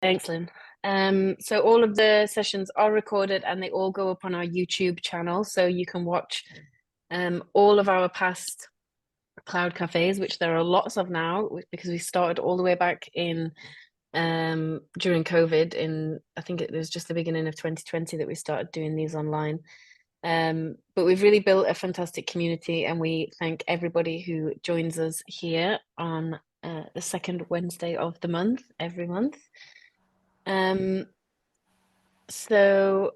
Thanks, Lynn. So all of the sessions are recorded and they all go up on our YouTube channel. So you can watch all of our past cloud cafes, which there are lots of now because we started all the way back in during COVID in, I think it was just the beginning of 2020 that we started doing these online. But we've really built a fantastic community and we thank everybody who joins us here on the second Wednesday of the month, every month. So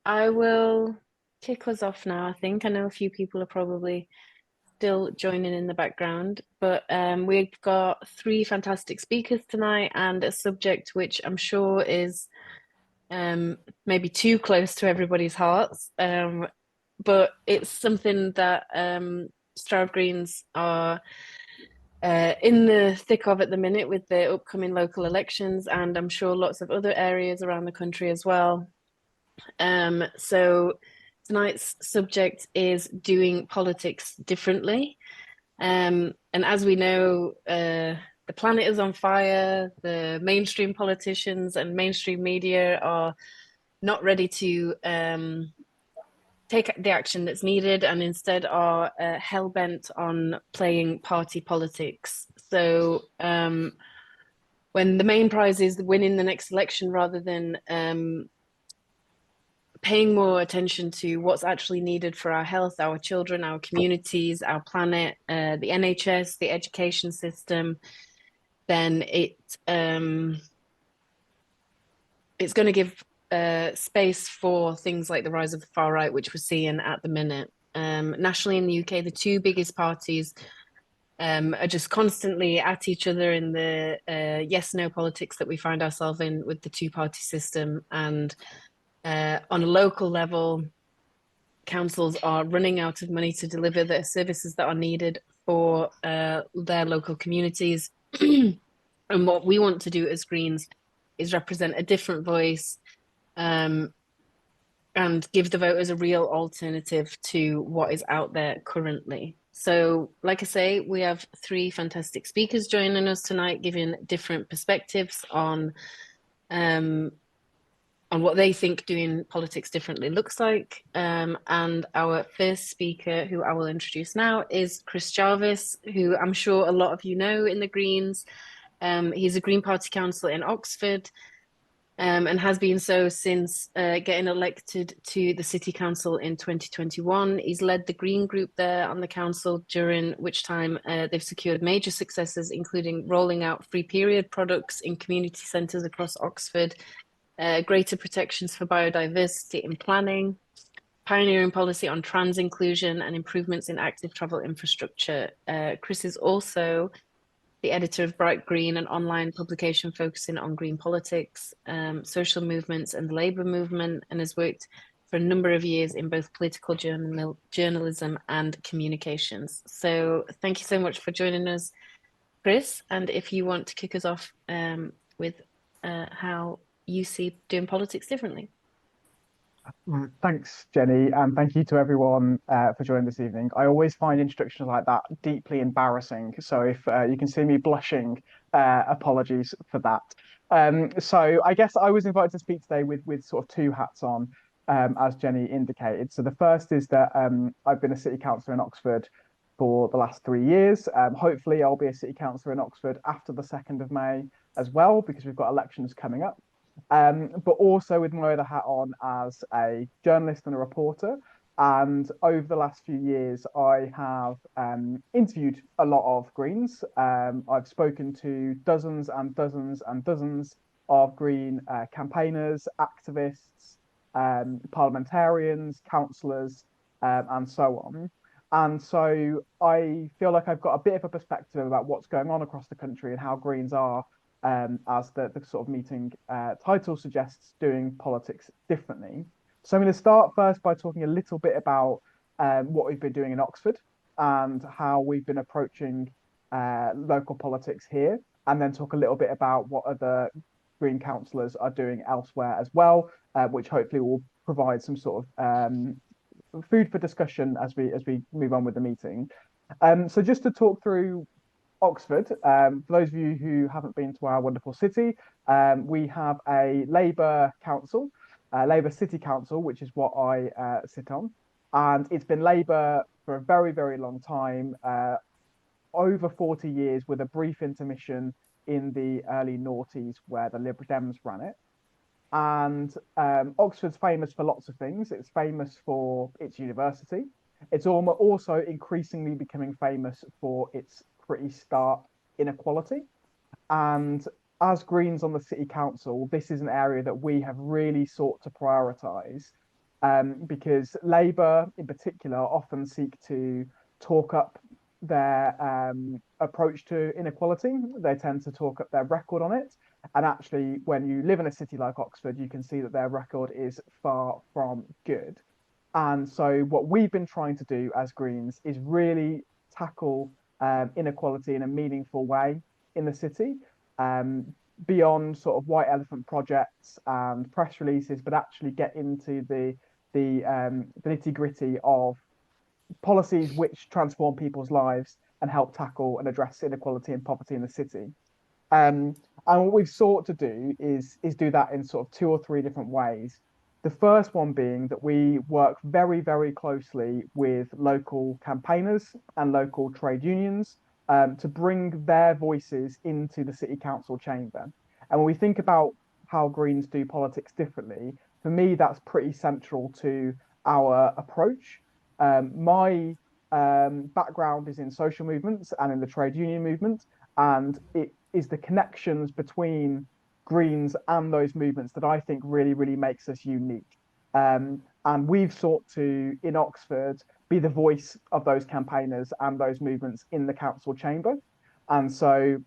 I will kick us off now, I think. I know a few people are probably still joining in the background, but we've got three fantastic speakers tonight and a subject which I'm sure is maybe too close to everybody's hearts. But it's something that Stroud Greens are in the thick of at the minute with the upcoming local elections, and I'm sure lots of other areas around the country as well. So tonight's subject is doing politics differently. And as we know, the planet is on fire. The mainstream politicians and mainstream media are not ready to take the action that's needed and instead are hell-bent on playing party politics. So when the main prize is winning the next election rather than paying more attention to what's actually needed for our health, our children, our communities, our planet, the NHS, the education system, then it's going to give space for things like the rise of the far right, which we're seeing at the minute. Nationally in the UK, the two biggest parties are just constantly at each other in the yes-no politics that we find ourselves in with the two-party system. And on a local level, councils are running out of money to deliver the services that are needed for their local communities. And what we want to do as Greens is represent a different voice and give the voters a real alternative to what is out there currently. So, like I say, we have three fantastic speakers joining us tonight, giving different perspectives on what they think doing politics differently looks like. And our first speaker, who I will introduce now, is Chris Jarvis, who I'm sure a lot of you know in the Greens. He's a Green Party councillor in Oxford and has been so since getting elected to the City Council in 2021. He's led the Green Group there on the council, during which time they've secured major successes, including rolling out free period products in community centres across Oxford, greater protections for biodiversity in planning, pioneering policy on trans inclusion and improvements in active travel infrastructure. Chris is also the editor of Bright Green, an online publication focusing on green politics, social movements and the labour movement, and has worked for a number of years in both political journalism and communications. So thank you so much for joining us, Chris. And if you want to kick us off with how you see doing politics differently. Thanks, Jenny, and thank you to everyone for joining this evening. I always find introductions like that deeply embarrassing. So if you can see me blushing, apologies for that. So I guess I was invited to speak today with sort of two hats on, as Jenny indicated. So the first is that I've been a city councillor in Oxford for the last 3 years. Hopefully I'll be a city councillor in Oxford after the 2nd of May as well, because we've got elections coming up. But also with my other hat on as a journalist and a reporter. And over the last few years, I have interviewed a lot of Greens. I've spoken to dozens and dozens and dozens of Green campaigners, activists, parliamentarians, councillors, and so on. And so I feel like I've got a bit of a perspective about what's going on across the country and how Greens are, as the sort of meeting title suggests, doing politics differently. So I'm going to start first by talking a little bit about what we've been doing in Oxford and how we've been approaching local politics here, and then talk a little bit about what other Green councillors are doing elsewhere as well, which hopefully will provide some sort of food for discussion as we move on with the meeting. So just to talk through Oxford, for those of you who haven't been to our wonderful city, we have a Labour council, Labour City Council, which is what I sit on. And it's been Labour for a very, very long time, over 40 years, with a brief intermission in the early noughties where the Lib Dems ran it. And Oxford's famous for lots of things. It's famous for its university. It's also increasingly becoming famous for its pretty stark inequality. And as Greens on the City Council, this is an area that we have really sought to prioritise, because Labour in particular often seek to talk up their approach to inequality. They tend to talk up their record on it. And actually, when you live in a city like Oxford, you can see that their record is far from good. And so, what we've been trying to do as Greens is really tackle inequality in a meaningful way in the city, um, beyond sort of white elephant projects and press releases, but actually get into the nitty gritty of policies which transform people's lives and help tackle and address inequality and poverty in the city. Um, and what we've sought to do is do that in sort of two or three different ways. The first one being that we work very, very closely with local campaigners and local trade unions, to bring their voices into the city council chamber. And when we think about how Greens do politics differently, for me, that's pretty central to our approach. My background is in social movements and in the trade union movement, and it is the connections between Greens and those movements that I think really, really makes us unique. And we've sought to, in Oxford, be the voice of those campaigners and those movements in the council chamber. And so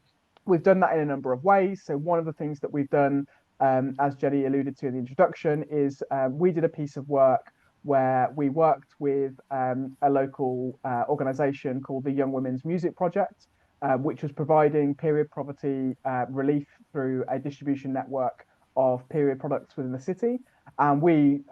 we've done that in a number of ways. So one of the things that we've done, as Jenny alluded to in the introduction, is we did a piece of work where we worked with a local organisation called the Young Women's Music Project, which was providing period poverty relief through a distribution network of period products within the city. And we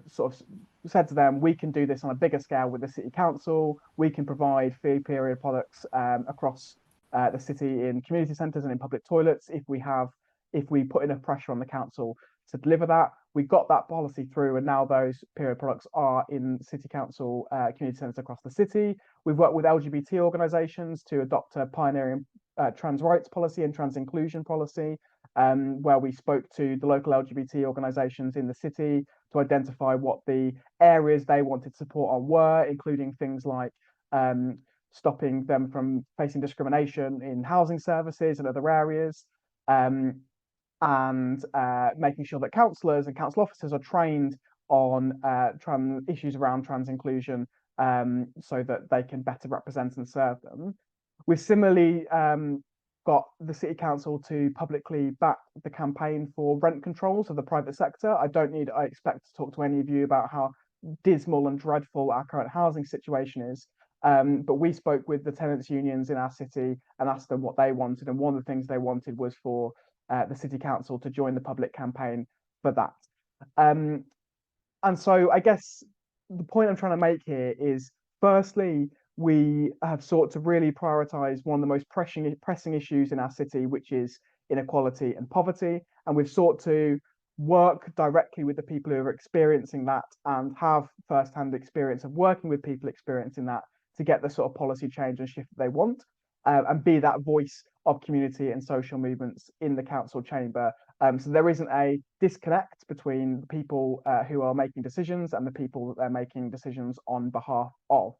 sort of said to them, we can do this on a bigger scale with the city council. We can provide free period products across the city in community centres and in public toilets if we put enough pressure on the council to deliver that. We got that policy through, and now those period products are in city council community centres across the city. We've worked with LGBT organisations to adopt a pioneering trans rights policy and trans inclusion policy, where we spoke to the local LGBT organisations in the city to identify what the areas they wanted support on were, including things like stopping them from facing discrimination in housing services and other areas. And making sure that councillors and council officers are trained on issues around trans inclusion, so that they can better represent and serve them. We've similarly got the city council to publicly back the campaign for rent controls of the private sector. I expect to talk to any of you about how dismal and dreadful our current housing situation is. But we spoke with the tenants unions in our city and asked them what they wanted. And one of the things they wanted was for the city council to join the public campaign for that. And so I guess the point I'm trying to make here is, firstly, we have sought to really prioritise one of the most pressing issues in our city, which is inequality and poverty. And we've sought to work directly with the people who are experiencing that and have first-hand experience of working with people experiencing that to get the sort of policy change and shift that they want, and be that voice of community and social movements in the council chamber. So there isn't a disconnect between the people who are making decisions and the people that they're making decisions on behalf of.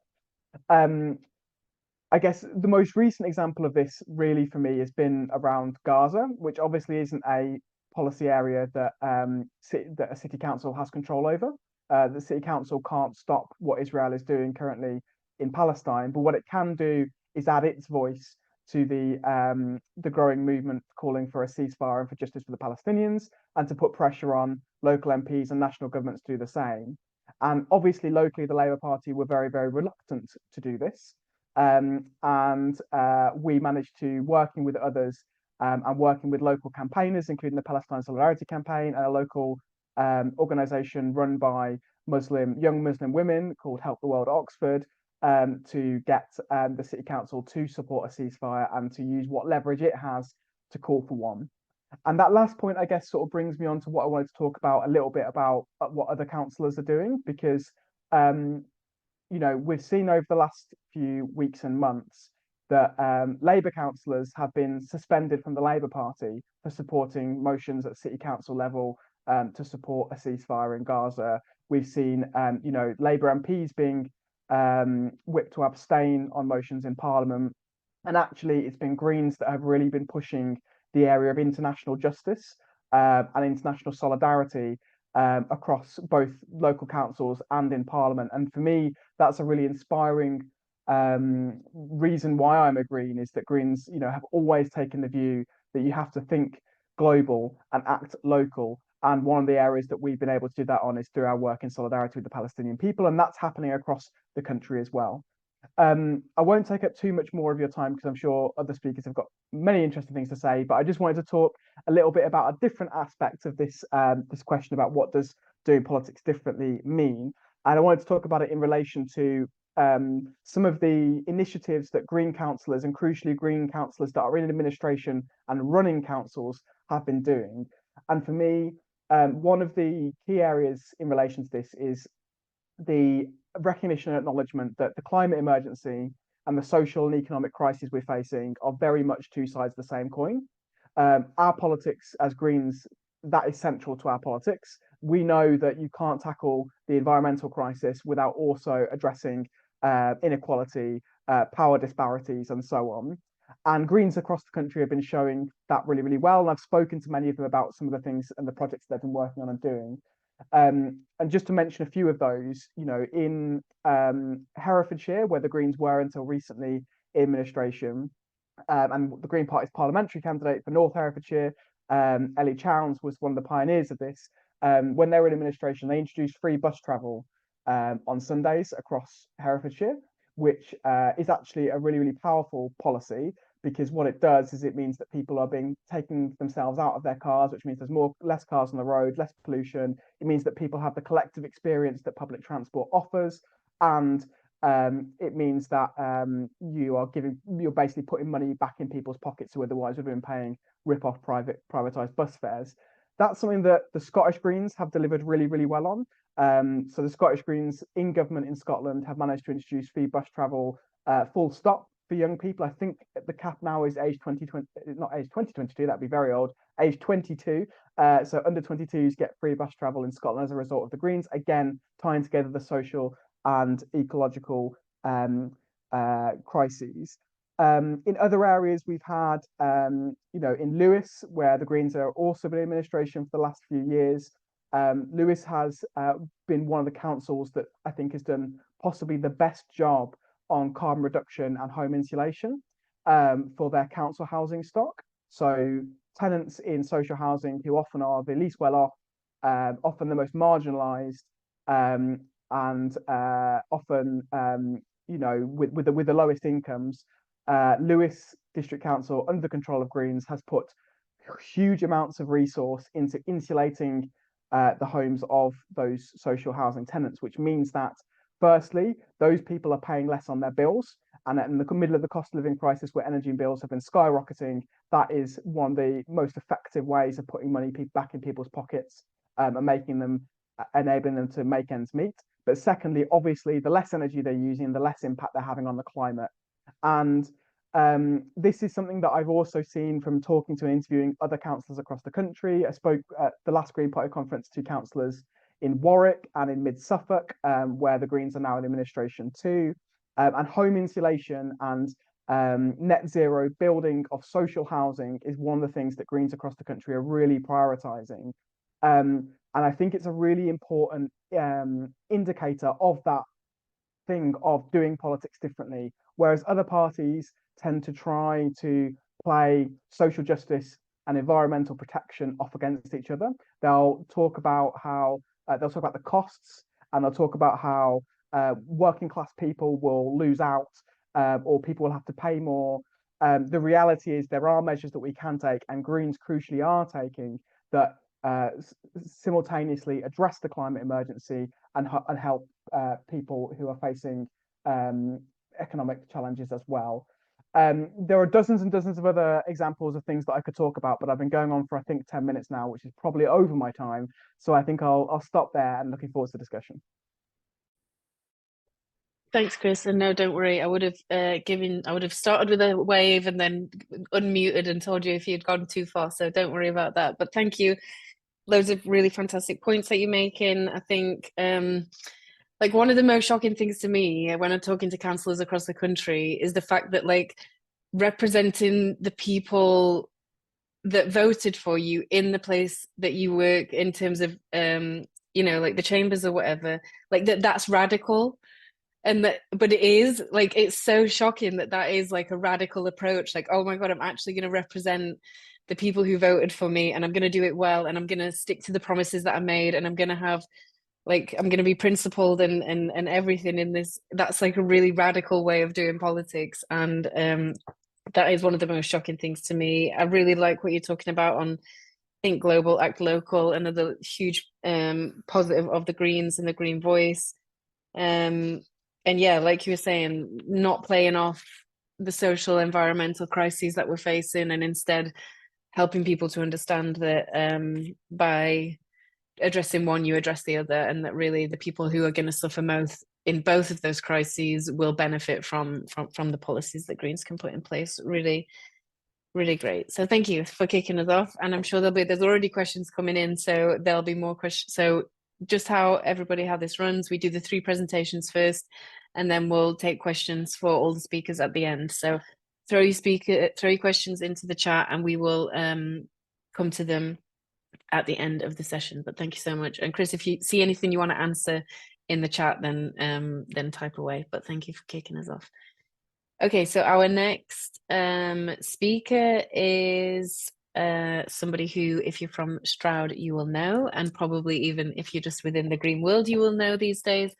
I guess the most recent example of this really for me has been around Gaza, which obviously isn't a policy area that that a city council has control over. The city council can't stop what Israel is doing currently in Palestine, but what it can do is add its voice to the growing movement calling for a ceasefire and for justice for the Palestinians, and to put pressure on local MPs and national governments to do the same. And obviously, locally, the Labour Party were very, very reluctant to do this. And we managed to, working with others and working with local campaigners, including the Palestine Solidarity Campaign and a local organisation run by young Muslim women called Help the World Oxford, to get the city council to support a ceasefire and to use what leverage it has to call for one. And that last point, I guess, sort of brings me on to what I wanted to talk about a little bit about what other councillors are doing, because we've seen over the last few weeks and months that Labour councillors have been suspended from the Labour Party for supporting motions at city council level to support a ceasefire in Gaza. We've seen, Labour MPs being whipped to abstain on motions in Parliament. And actually, it's been Greens that have really been pushing the area of international justice and international solidarity across both local councils and in Parliament. And for me, that's a really inspiring reason why I'm a Green, is that Greens, have always taken the view that you have to think global and act local. And one of the areas that we've been able to do that on is through our work in solidarity with the Palestinian people. And that's happening across the country as well. I won't take up too much more of your time because I'm sure other speakers have got many interesting things to say, but I just wanted to talk a little bit about a different aspect of this question about what does doing politics differently mean. And I wanted to talk about it in relation to some of the initiatives that Green councillors, and crucially Green councillors that are in administration and running councils, have been doing. And for me, one of the key areas in relation to this is the recognition and acknowledgement that the climate emergency and the social and economic crises we're facing are very much two sides of the same coin. Our politics as Greens, that is central to our politics. We know that you can't tackle the environmental crisis without also addressing inequality, power disparities, and so on. And Greens across the country have been showing that really, really well. And I've spoken to many of them about some of the things and the projects they've been working on and doing. And just to mention a few of those, in Herefordshire, where the Greens were until recently in administration, and the Green Party's parliamentary candidate for North Herefordshire, Ellie Chowns, was one of the pioneers of this. When they were in administration, they introduced free bus travel on Sundays across Herefordshire, which is actually a really, really powerful policy, because what it does is it means that people are taking themselves out of their cars, which means there's less cars on the road, less pollution. It means that people have the collective experience that public transport offers, and it means that you're basically putting money back in people's pockets who otherwise would have been paying rip-off privatized bus fares. That's something that the Scottish Greens have delivered really, really well on. So the Scottish Greens in government in Scotland have managed to introduce free bus travel full stop for young people. I think the cap now is age 2020, not age 2022, that'd be very old, age 22. So under 22s get free bus travel in Scotland as a result of the Greens, again, tying together the social and ecological crises. In other areas, we've had, in Lewis, where the Greens are also been in administration for the last few years. Lewis has been one of the councils that I think has done possibly the best job on carbon reduction and home insulation for their council housing stock. So tenants in social housing, who often are the least well off, often the most marginalised, and often with the lowest incomes, Lewis District Council, under the control of Greens, has put huge amounts of resource into insulating the homes of those social housing tenants, which means that firstly, those people are paying less on their bills. And in the middle of the cost of living crisis where energy bills have been skyrocketing, that is one of the most effective ways of putting money back in people's pockets and enabling them to make ends meet. But secondly, obviously, the less energy they're using, the less impact they're having on the climate. And this is something that I've also seen from talking to and interviewing other councillors across the country. I spoke at the last Green Party conference to councillors in Warwick and in Mid Suffolk, where the Greens are now in administration too. And home insulation and net zero building of social housing is one of the things that Greens across the country are really prioritising. And I think it's a really important indicator of that thing of doing politics differently, whereas other parties tend to try to play social justice and environmental protection off against each other. They'll talk about the costs, and they'll talk about how working class people will lose out, or people will have to pay more. The reality is there are measures that we can take, and Greens crucially are taking, that simultaneously address the climate emergency and help people who are facing economic challenges as well. There are dozens and dozens of other examples of things that I could talk about, but I've been going on for, I think, 10 minutes now, which is probably over my time. So I think I'll stop there and looking forward to the discussion. Thanks, Chris. And no, don't worry. I would have started with a wave and then unmuted and told you if you'd gone too far. So don't worry about that. But thank you. Loads of really fantastic points that you're making. I think like one of the most shocking things to me when I'm talking to councillors across the country is the fact that like representing the people that voted for you in the place that you work in terms of like the chambers or whatever, like that's radical. And that, but it is like, it's so shocking that is like a radical approach. Like, oh my God, I'm actually going to represent the people who voted for me, and I'm going to do it well, and I'm going to stick to the promises that I made, and I'm going to have like, I'm going to be principled and everything in this. That's like a really radical way of doing politics. And that is one of the most shocking things to me. I really like what you're talking about on Think Global, Act Local, another huge positive of the Greens and the Green Voice. And yeah, like you were saying, not playing off the social environmental crises that we're facing, and instead helping people to understand that by addressing one, you address the other, and that really the people who are going to suffer most in both of those crises will benefit from the policies that Greens can put in place. Really, really great. So thank you for kicking us off. And I'm sure there's already questions coming in, so there'll be more questions. So just how this runs, we do the 3 presentations first, and then we'll take questions for all the speakers at the end. So throw your questions into the chat, and we will come to them at the end of the session. But thank you so much. And Chris, if you see anything you want to answer in the chat, then type away. But thank you for kicking us off. Okay, so our next speaker is somebody who, if you're from Stroud, you will know, and probably even if you're just within the green world, you will know these days.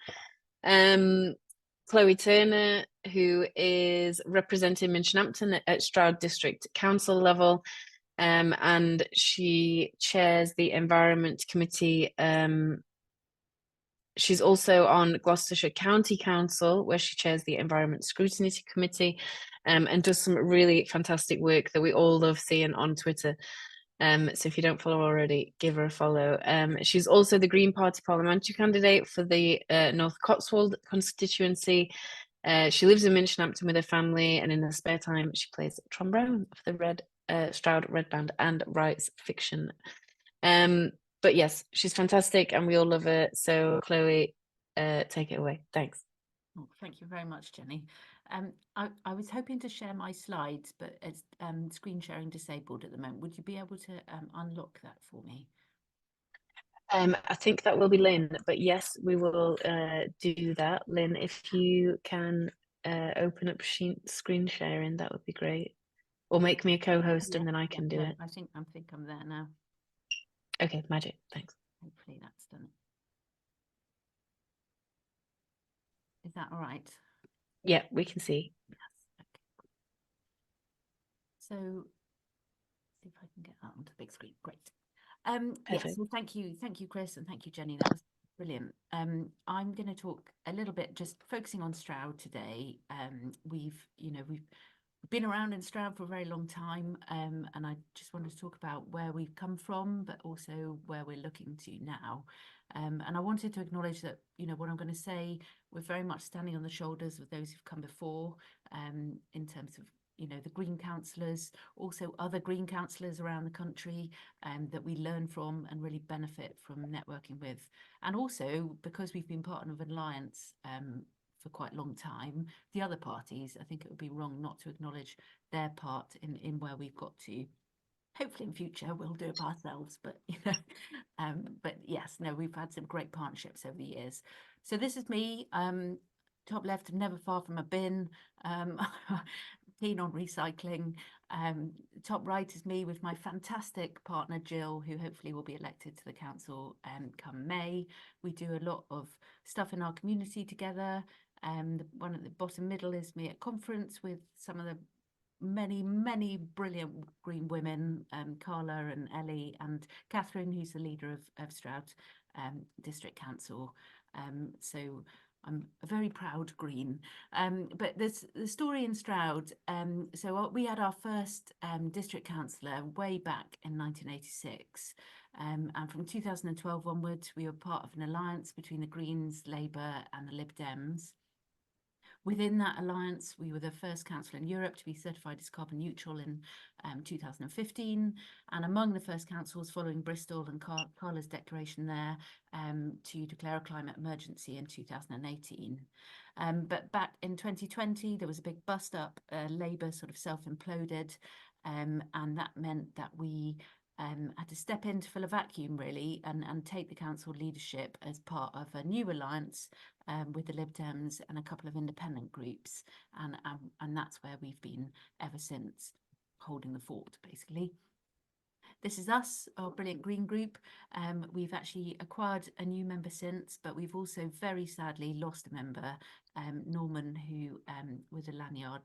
Chloe Turner, who is representing Minchinhampton at Stroud District Council level, and she chairs the Environment Committee. She's also on Gloucestershire County Council, where she chairs the Environment Scrutiny Committee, and does some really fantastic work that we all love seeing on Twitter. So if you don't follow already, give her a follow. She's also the Green Party parliamentary candidate for the North Cotswold constituency. She lives in Minchinhampton with her family, and in her spare time, she plays trombone for the Stroud Red Band and writes fiction. But yes, she's fantastic, and we all love her. So Chloe, take it away. Thanks. Oh, thank you very much, Jenny. I was hoping to share my slides, but it's screen sharing disabled at the moment. Would you be able to unlock that for me? I think that will be Lynn, but yes, we will do that. Lynn, if you can open up screen sharing, that would be great. Or make me a co-host, and then I can do it. I think I'm there now. Okay, magic. Thanks. Hopefully that's done. Is that all right? Yeah, we can see. Yes. Okay. So, see if I can get that onto the big screen. Great. Yes. Well, thank you, Chris, and thank you, Jenny. That was brilliant. I'm going to talk a little bit, just focusing on Stroud today. We've been around in Stroud for a very long time, and I just wanted to talk about where we've come from, but also where we're looking to now. And I wanted to acknowledge that, what I'm going to say, we're very much standing on the shoulders of those who've come before, in terms of, the Green councillors, also other Green councillors around the country, that we learn from and really benefit from networking with. And also, because we've been part of an alliance, for quite a long time, the other parties, I think it would be wrong not to acknowledge their part in where we've got to. Hopefully in future we'll do it ourselves, but but yes, no, we've had some great partnerships over the years. So this is me, top left, never far from a bin, keen on recycling. Top right is me with my fantastic partner Jill, who hopefully will be elected to the council come May. We do a lot of stuff in our community together. The one at the bottom middle is me at conference with some of the many brilliant green women, Carla and Ellie and Catherine, who's the leader of Stroud District Council. So I'm a very proud Green. But there's the story in Stroud. So we had our first district councillor way back in 1986. And from 2012 onwards, we were part of an alliance between the Greens, Labour and the Lib Dems. Within that alliance, we were the first council in Europe to be certified as carbon neutral in 2015, and among the first councils following Bristol and Carla's declaration there to declare a climate emergency in 2018. But back in 2020, there was a big bust up, Labour sort of self-imploded, and that meant that we had to step in to fill a vacuum really and take the council leadership as part of a new alliance with the Lib Dems and a couple of independent groups, and that's where we've been ever since, holding the fort basically. This is us, our brilliant Green group. We've actually acquired a new member since, but we've also very sadly lost a member, Norman, who with a lanyard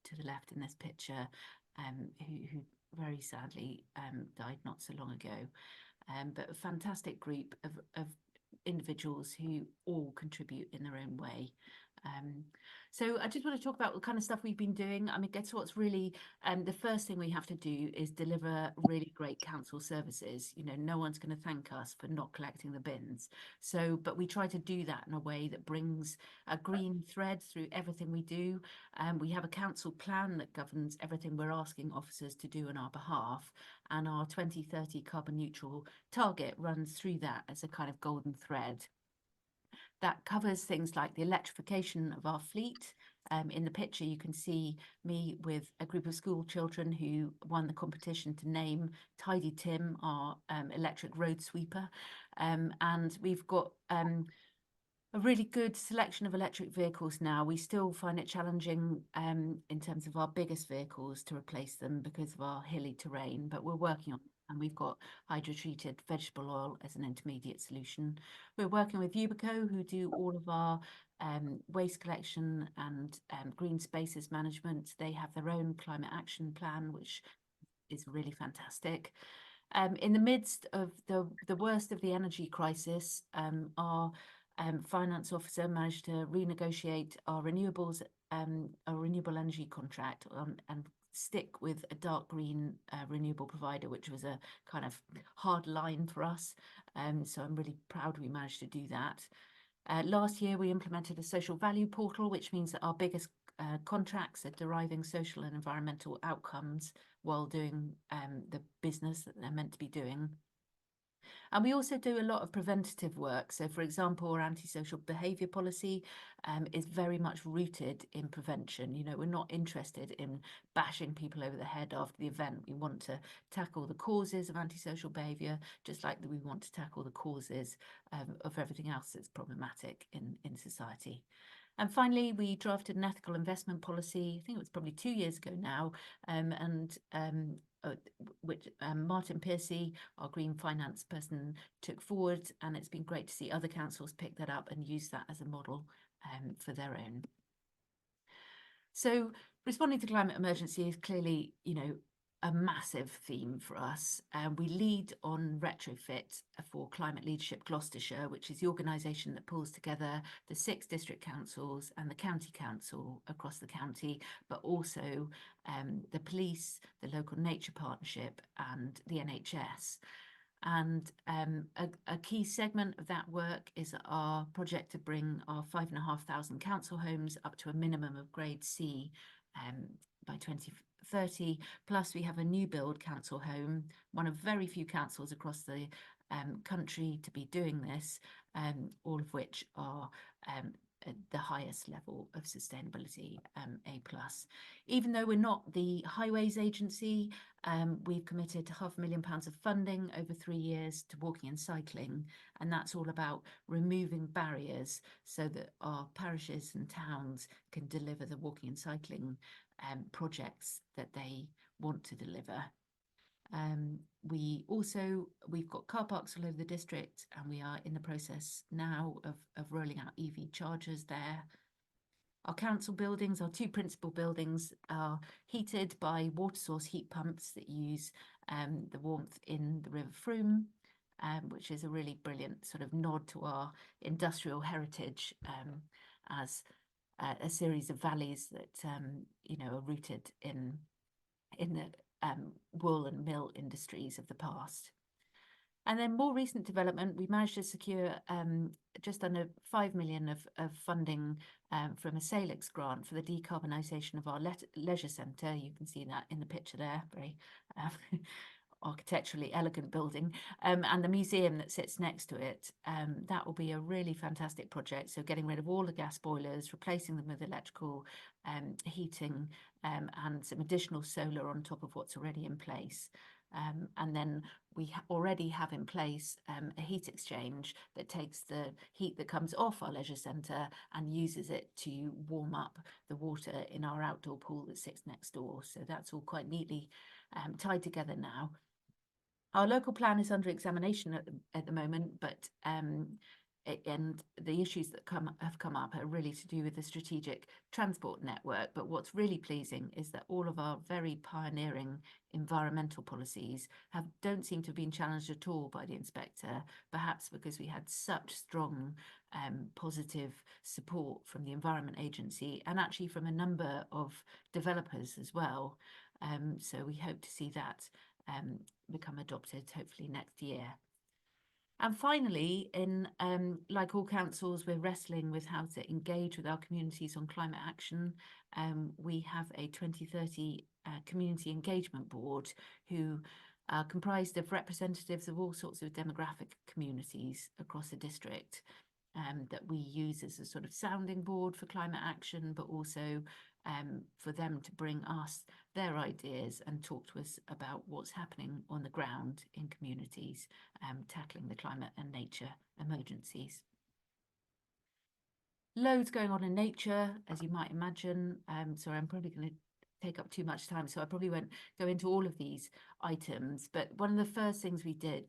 to the left in this picture, who very sadly died not so long ago. But a fantastic group of individuals who all contribute in their own way. So I just want to talk about what kind of stuff we've been doing. I mean, guess what's really the first thing we have to do is deliver really great council services. You know, no one's going to thank us for not collecting the bins. So, but we try to do that in a way that brings a green thread through everything we do. We have a council plan that governs everything we're asking officers to do on our behalf. And our 2030 carbon neutral target runs through that as a kind of golden thread. That covers things like the electrification of our fleet. In the picture, you can see me with a group of school children who won the competition to name Tidy Tim, our electric road sweeper. And we've got a really good selection of electric vehicles now. We still find it challenging in terms of our biggest vehicles to replace them because of our hilly terrain, but we're working on it. And we've got hydro-treated vegetable oil as an intermediate solution. We're working with Yubico, who do all of our waste collection and green spaces management. They have their own climate action plan, which is really fantastic. In the midst of the worst of the energy crisis, our finance officer managed to renegotiate our renewables, our renewable energy contract, and stick with a dark green renewable provider, which was a kind of hard line for us. So I'm really proud we managed to do that. Last year, we implemented a social value portal, which means that our biggest contracts are deriving social and environmental outcomes while doing the business that they're meant to be doing. And we also do a lot of preventative work. So, for example, our antisocial behaviour policy is very much rooted in prevention. You know, we're not interested in bashing people over the head after the event. We want to tackle the causes of antisocial behaviour, just like we want to tackle the causes of everything else that's problematic in society. And finally, we drafted an ethical investment policy, I think it was probably 2 years ago now, which Martin Piercy, our green finance person, took forward, and it's been great to see other councils pick that up and use that as a model for their own. So responding to climate emergency is clearly, you know, a massive theme for us. We lead on retrofit for Climate Leadership Gloucestershire, which is the organisation that pulls together the 6 district councils and the county council across the county, but also the police, the local nature partnership and the NHS. And a key segment of that work is our project to bring our 5,500 council homes up to a minimum of grade C by 2030. Plus we have a new build council home, one of very few councils across the country to be doing this, all of which are at the highest level of sustainability, A+. Even though we're not the highways agency, we've committed to £500,000 of funding over 3 years to walking and cycling, and that's all about removing barriers so that our parishes and towns can deliver the walking and cycling projects that they want to deliver. We've got car parks all over the district, and we are in the process now of rolling out EV chargers there. Our council buildings, our 2 principal buildings, are heated by water source heat pumps that use the warmth in the River Frome. which is a really brilliant sort of nod to our industrial heritage as a series of valleys that you know, are rooted in the wool and mill industries of the past. And then more recent development, we managed to secure just under 5 million of funding from a Salix grant for the decarbonisation of our leisure centre. You can see that in the picture there, very architecturally elegant building, and the museum that sits next to it. That will be a really fantastic project. So getting rid of all the gas boilers, replacing them with electrical heating, and some additional solar on top of what's already in place. And then we already have in place a heat exchange that takes the heat that comes off our leisure centre and uses it to warm up the water in our outdoor pool that sits next door. So that's all quite neatly tied together now. Our local plan is under examination at the moment, but and the issues that have come up are really to do with the strategic transport network. But what's really pleasing is that all of our very pioneering environmental policies don't seem to have been challenged at all by the inspector, perhaps because we had such strong positive support from the Environment Agency and actually from a number of developers as well. So we hope to see that become adopted hopefully next year. And finally, like all councils, we're wrestling with how to engage with our communities on climate action. We have a 2030 community engagement board who are comprised of representatives of all sorts of demographic communities across the district, that we use as a sort of sounding board for climate action, but also for them to bring us their ideas and talk to us about what's happening on the ground in communities, tackling the climate and nature emergencies. Loads going on in nature, as you might imagine. Sorry, I'm probably going to take up too much time, so I probably won't go into all of these items. But one of the first things we did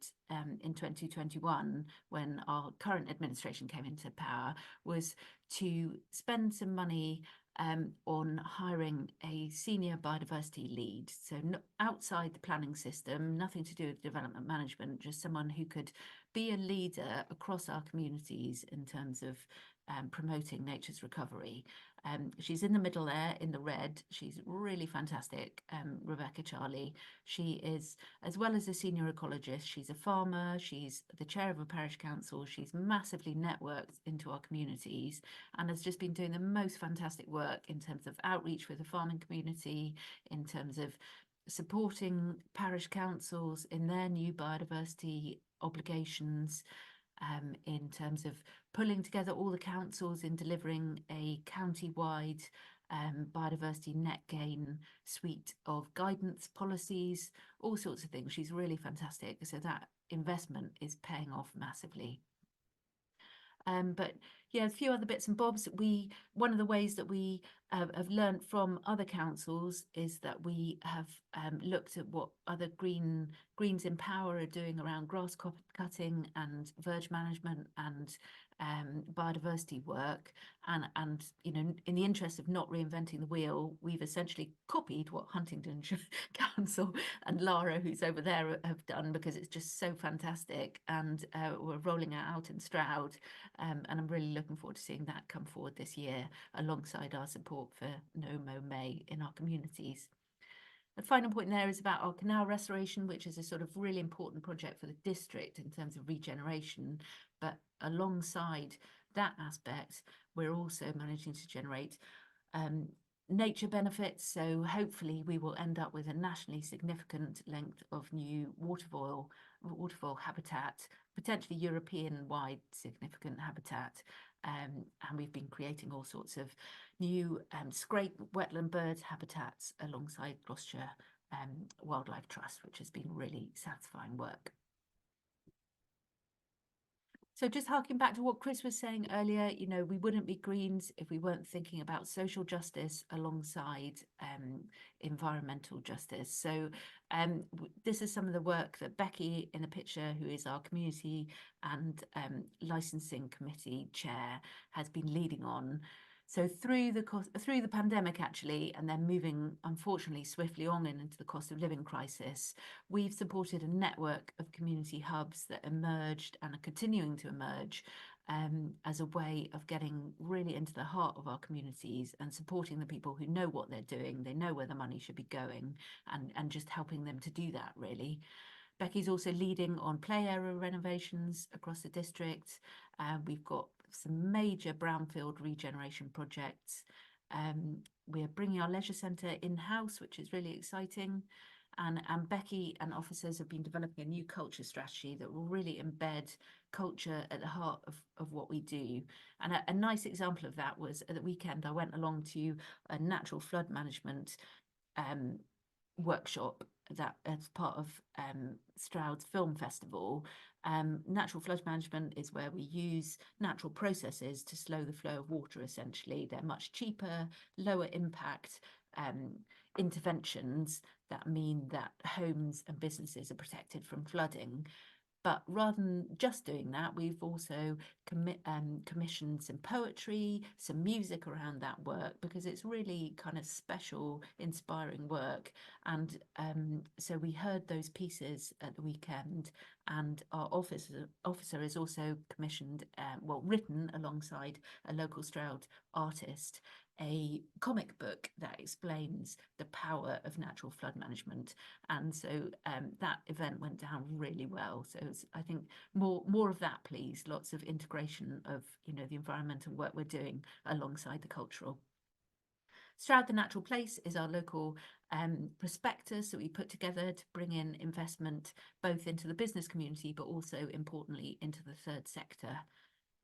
in 2021, when our current administration came into power, was to spend some money on hiring a senior biodiversity lead. So outside the planning system, nothing to do with development management, just someone who could be a leader across our communities in terms of promoting nature's recovery. She's in the middle there in the red. She's really fantastic, Rebecca Charlie. She is, as well as a senior ecologist, she's a farmer, she's the chair of a parish council, she's massively networked into our communities and has just been doing the most fantastic work in terms of outreach with the farming community, in terms of supporting parish councils in their new biodiversity obligations, in terms of pulling together all the councils in delivering a county-wide biodiversity net gain suite of guidance policies, all sorts of things. She's really fantastic. So that investment is paying off massively. But yeah, a few other bits and bobs. One of the ways that we have learned from other councils is that we have looked at what other Greens in Power are doing around grass cutting and verge management and biodiversity work, and you know, in the interest of not reinventing the wheel, we've essentially copied what Huntingdon Council and Lara, who's over there, have done, because it's just so fantastic, and we're rolling it out in Stroud, and I'm really looking forward to seeing that come forward this year alongside our support for No Mow May in our communities. The final point there is about our canal restoration, which is a sort of really important project for the district in terms of regeneration. But alongside that aspect, we're also managing to generate nature benefits. So hopefully we will end up with a nationally significant length of new waterfowl habitat, potentially European-wide significant habitat. And we've been creating all sorts of new scrape wetland bird habitats alongside Gloucestershire Wildlife Trust, which has been really satisfying work. So just harking back to what Chris was saying earlier, you know, we wouldn't be Greens if we weren't thinking about social justice alongside environmental justice. So this is some of the work that Becky in the picture, who is our community and licensing committee chair, has been leading on. So through the pandemic, actually, and then moving, unfortunately, swiftly on into the cost of living crisis, we've supported a network of community hubs that emerged and are continuing to emerge as a way of getting really into the heart of our communities and supporting the people who know what they're doing, they know where the money should be going, and just helping them to do that, really. Becky's also leading on play area renovations across the district. We've got some major brownfield regeneration projects. We're bringing our leisure centre in-house, which is really exciting. And Becky and officers have been developing a new culture strategy that will really embed culture at the heart of what we do. And a nice example of that was at the weekend, I went along to a natural flood management workshop that as part of Stroud's Film Festival. Natural flood management is where we use natural processes to slow the flow of water, essentially. They're much cheaper, lower impact interventions that mean that homes and businesses are protected from flooding. But rather than just doing that, we've also commissioned some poetry, some music around that work, because it's really kind of special, inspiring work. And so we heard those pieces at the weekend, and our officer is also commissioned, written alongside a local Stroud artist, a comic book that explains the power of natural flood management. And so that event went down really well. So I think more of that, please. Lots of integration of, the environmental work we're doing alongside the cultural. Stroud the Natural Place is our local prospectus that we put together to bring in investment both into the business community, but also importantly into the third sector.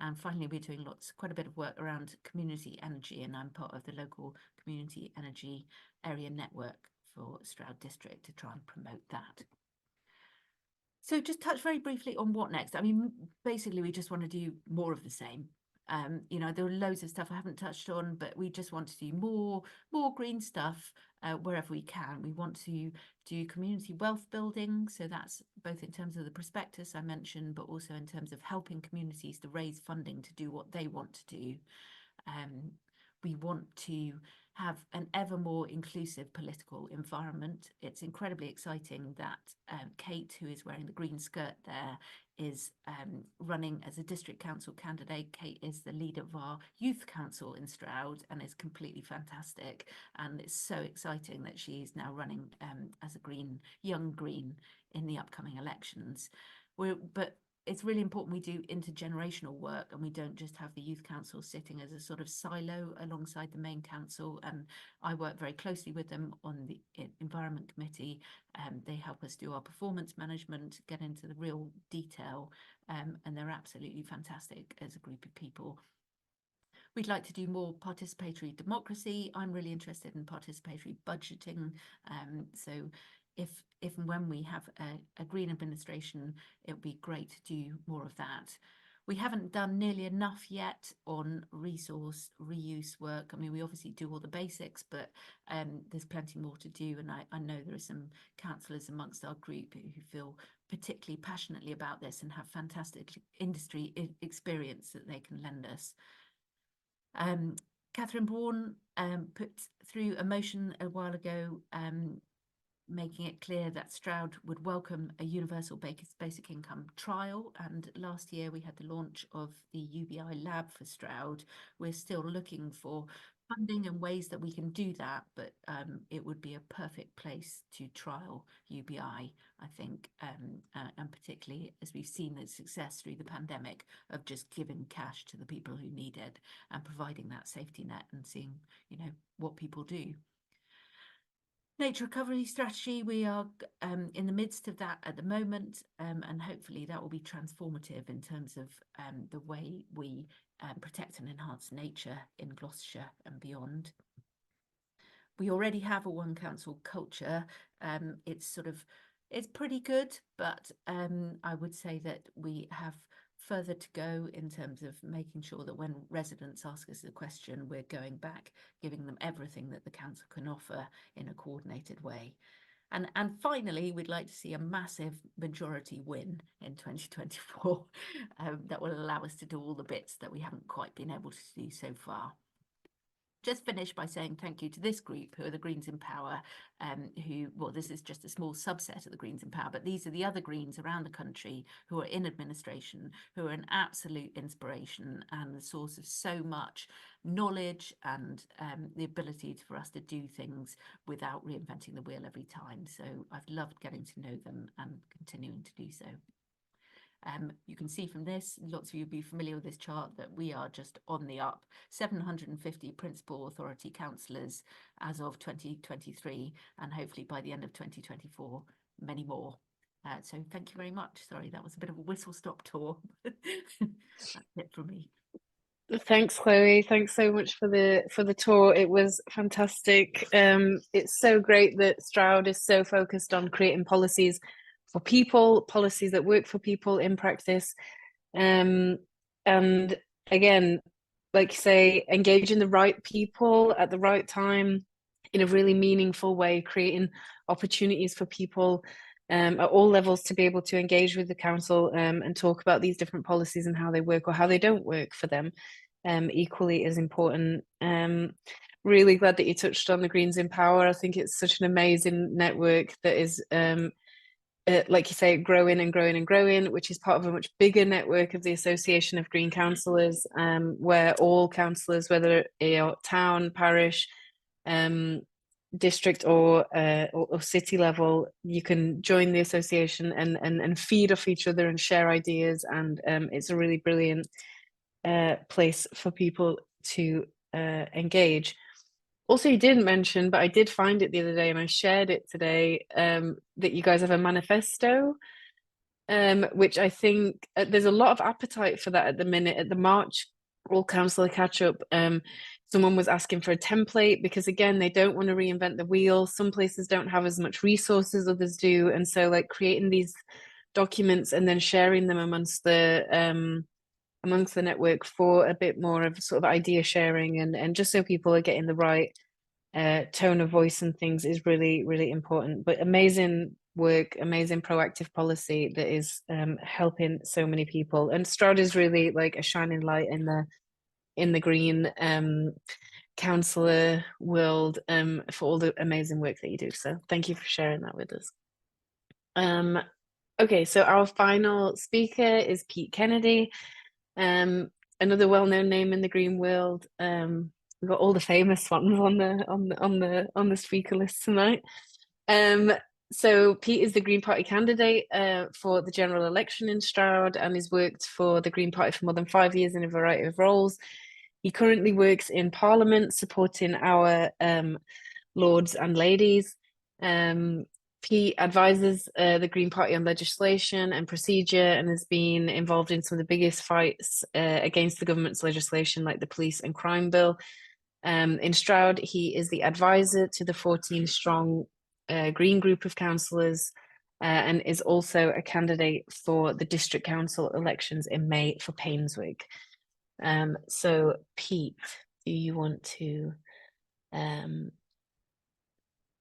And finally, we're doing quite a bit of work around community energy, and I'm part of the local community energy area network for Stroud District to try and promote that. So just touch very briefly on what next. I mean, basically, we just want to do more of the same. There are loads of stuff I haven't touched on, but we just want to do more green stuff wherever we can. We want to do community wealth building. So that's both in terms of the prospectus I mentioned, but also in terms of helping communities to raise funding to do what they want to do. We want to have an ever more inclusive political environment. It's incredibly exciting that Kate, who is wearing the green skirt there, is running as a district council candidate. Kate is the leader of our youth council in Stroud and is completely fantastic. And it's so exciting that she's now running as a young green in the upcoming elections. But it's really important we do intergenerational work, and we don't just have the youth council sitting as a sort of silo alongside the main council. And I work very closely with them on the environment committee. They help us do our performance management, get into the real detail, and they're absolutely fantastic as a group of people. We'd like to do more participatory democracy. I'm really interested in participatory budgeting. So if and when we have a green administration, it would be great to do more of that. We haven't done nearly enough yet on resource reuse work. I mean, we obviously do all the basics, but there's plenty more to do. And I know there are some councillors amongst our group who feel particularly passionately about this and have fantastic industry experience that they can lend us. Catherine Bourne put through a motion a while ago making it clear that Stroud would welcome a universal basic income trial. And last year we had the launch of the UBI lab for Stroud. We're still looking for funding and ways that we can do that, but it would be a perfect place to trial UBI, I think, and particularly as we've seen the success through the pandemic of just giving cash to the people who need it and providing that safety net and seeing, what people do. Nature recovery strategy, we are in the midst of that at the moment, and hopefully that will be transformative in terms of the way we protect and enhance nature in Gloucestershire and beyond. We already have a one council culture. It's pretty good, but I would say that we have further to go in terms of making sure that when residents ask us a question, we're going back, giving them everything that the council can offer in a coordinated way. And finally, we'd like to see a massive majority win in 2024 that will allow us to do all the bits that we haven't quite been able to do so far. just finish by saying thank you to this group, who are the Greens in Power, who, well, this is just a small subset of the Greens in Power, but these are the other Greens around the country who are in administration, who are an absolute inspiration and the source of so much knowledge and the ability for us to do things without reinventing the wheel every time. So I've loved getting to know them and continuing to do so. You can see from this, lots of you will be familiar with this chart, that we are just on the up. 750 principal authority councillors as of 2023, and hopefully by the end of 2024, many more. So thank you very much. Sorry, that was a bit of a whistle-stop tour. That's it from me. Thanks, Chloe. Thanks so much for the tour. It was fantastic. It's so great that Stroud is so focused on creating policies for people, policies that work for people in practice. And again, like you say, engaging the right people at the right time in a really meaningful way, creating opportunities for people at all levels to be able to engage with the council and talk about these different policies and how they work or how they don't work for them, equally as important. Really glad that you touched on the Greens in Power. I think it's such an amazing network that is like you say, growing and growing and growing, which is part of a much bigger network of the Association of Green Councillors, where all councillors, whether town, parish, district or city level, you can join the association and feed off each other and share ideas, and it's a really brilliant place for people to engage. Also, you didn't mention, but I did find it the other day and I shared it today, that you guys have a manifesto, which I think there's a lot of appetite for that at the minute. At the March All Councillor Catch-Up, someone was asking for a template because, again, they don't want to reinvent the wheel. Some places don't have as much resources, others do. And so like creating these documents and then sharing them amongst the network for a bit more of sort of idea sharing and just so people are getting the right tone of voice and things is really, really important. But amazing work, amazing proactive policy that is helping so many people. And Stroud is really like a shining light in the green councillor world for all the amazing work that you do. So thank you for sharing that with us. Okay, so our final speaker is Pete Kennedy. Another well-known name in the green world. We've got all the famous ones on the speaker list tonight. So Pete is the Green Party candidate for the general election in Stroud and has worked for the Green Party for more than 5 years in a variety of roles. He currently works in Parliament supporting our lords and ladies. Pete advises the Green Party on legislation and procedure and has been involved in some of the biggest fights against the government's legislation, like the police and crime bill. In Stroud, he is the advisor to the 14-strong Green group of councillors and is also a candidate for the district council elections in May for Painswick. So, Pete, do you want to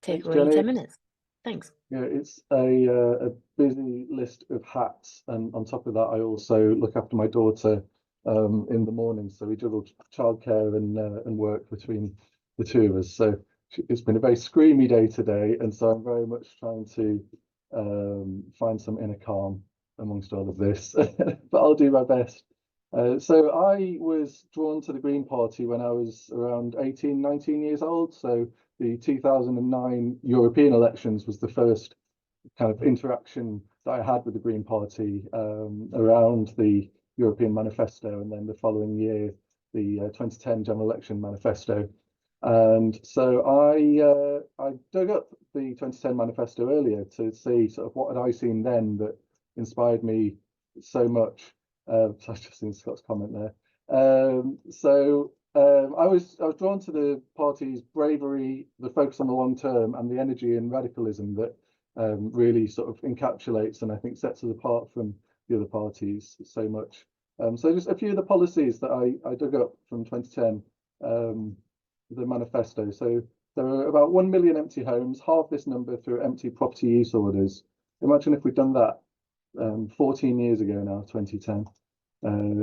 take away 10 minutes? Thanks. Yeah, it's a busy list of hats, and on top of that, I also look after my daughter in the morning. So we juggle childcare and work between the two of us. So it's been a very screamy day today, and so I'm very much trying to find some inner calm amongst all of this. But I'll do my best. So I was drawn to the Green Party when I was around 18, 19 years old. So the 2009 European elections was the first kind of interaction that I had with the Green Party around the European Manifesto, and then the following year, the 2010 General Election Manifesto. And so I dug up the 2010 Manifesto earlier to see sort of what had I seen then that inspired me so much. So I've just seen Scott's comment there. I was drawn to the party's bravery, the focus on the long term, and the energy and radicalism that really sort of encapsulates and I think sets us apart from the other parties so much. So just a few of the policies that I dug up from 2010, the manifesto. So there are about 1 million empty homes, half this number through empty property use orders. Imagine if we'd done that 14 years ago now, 2010.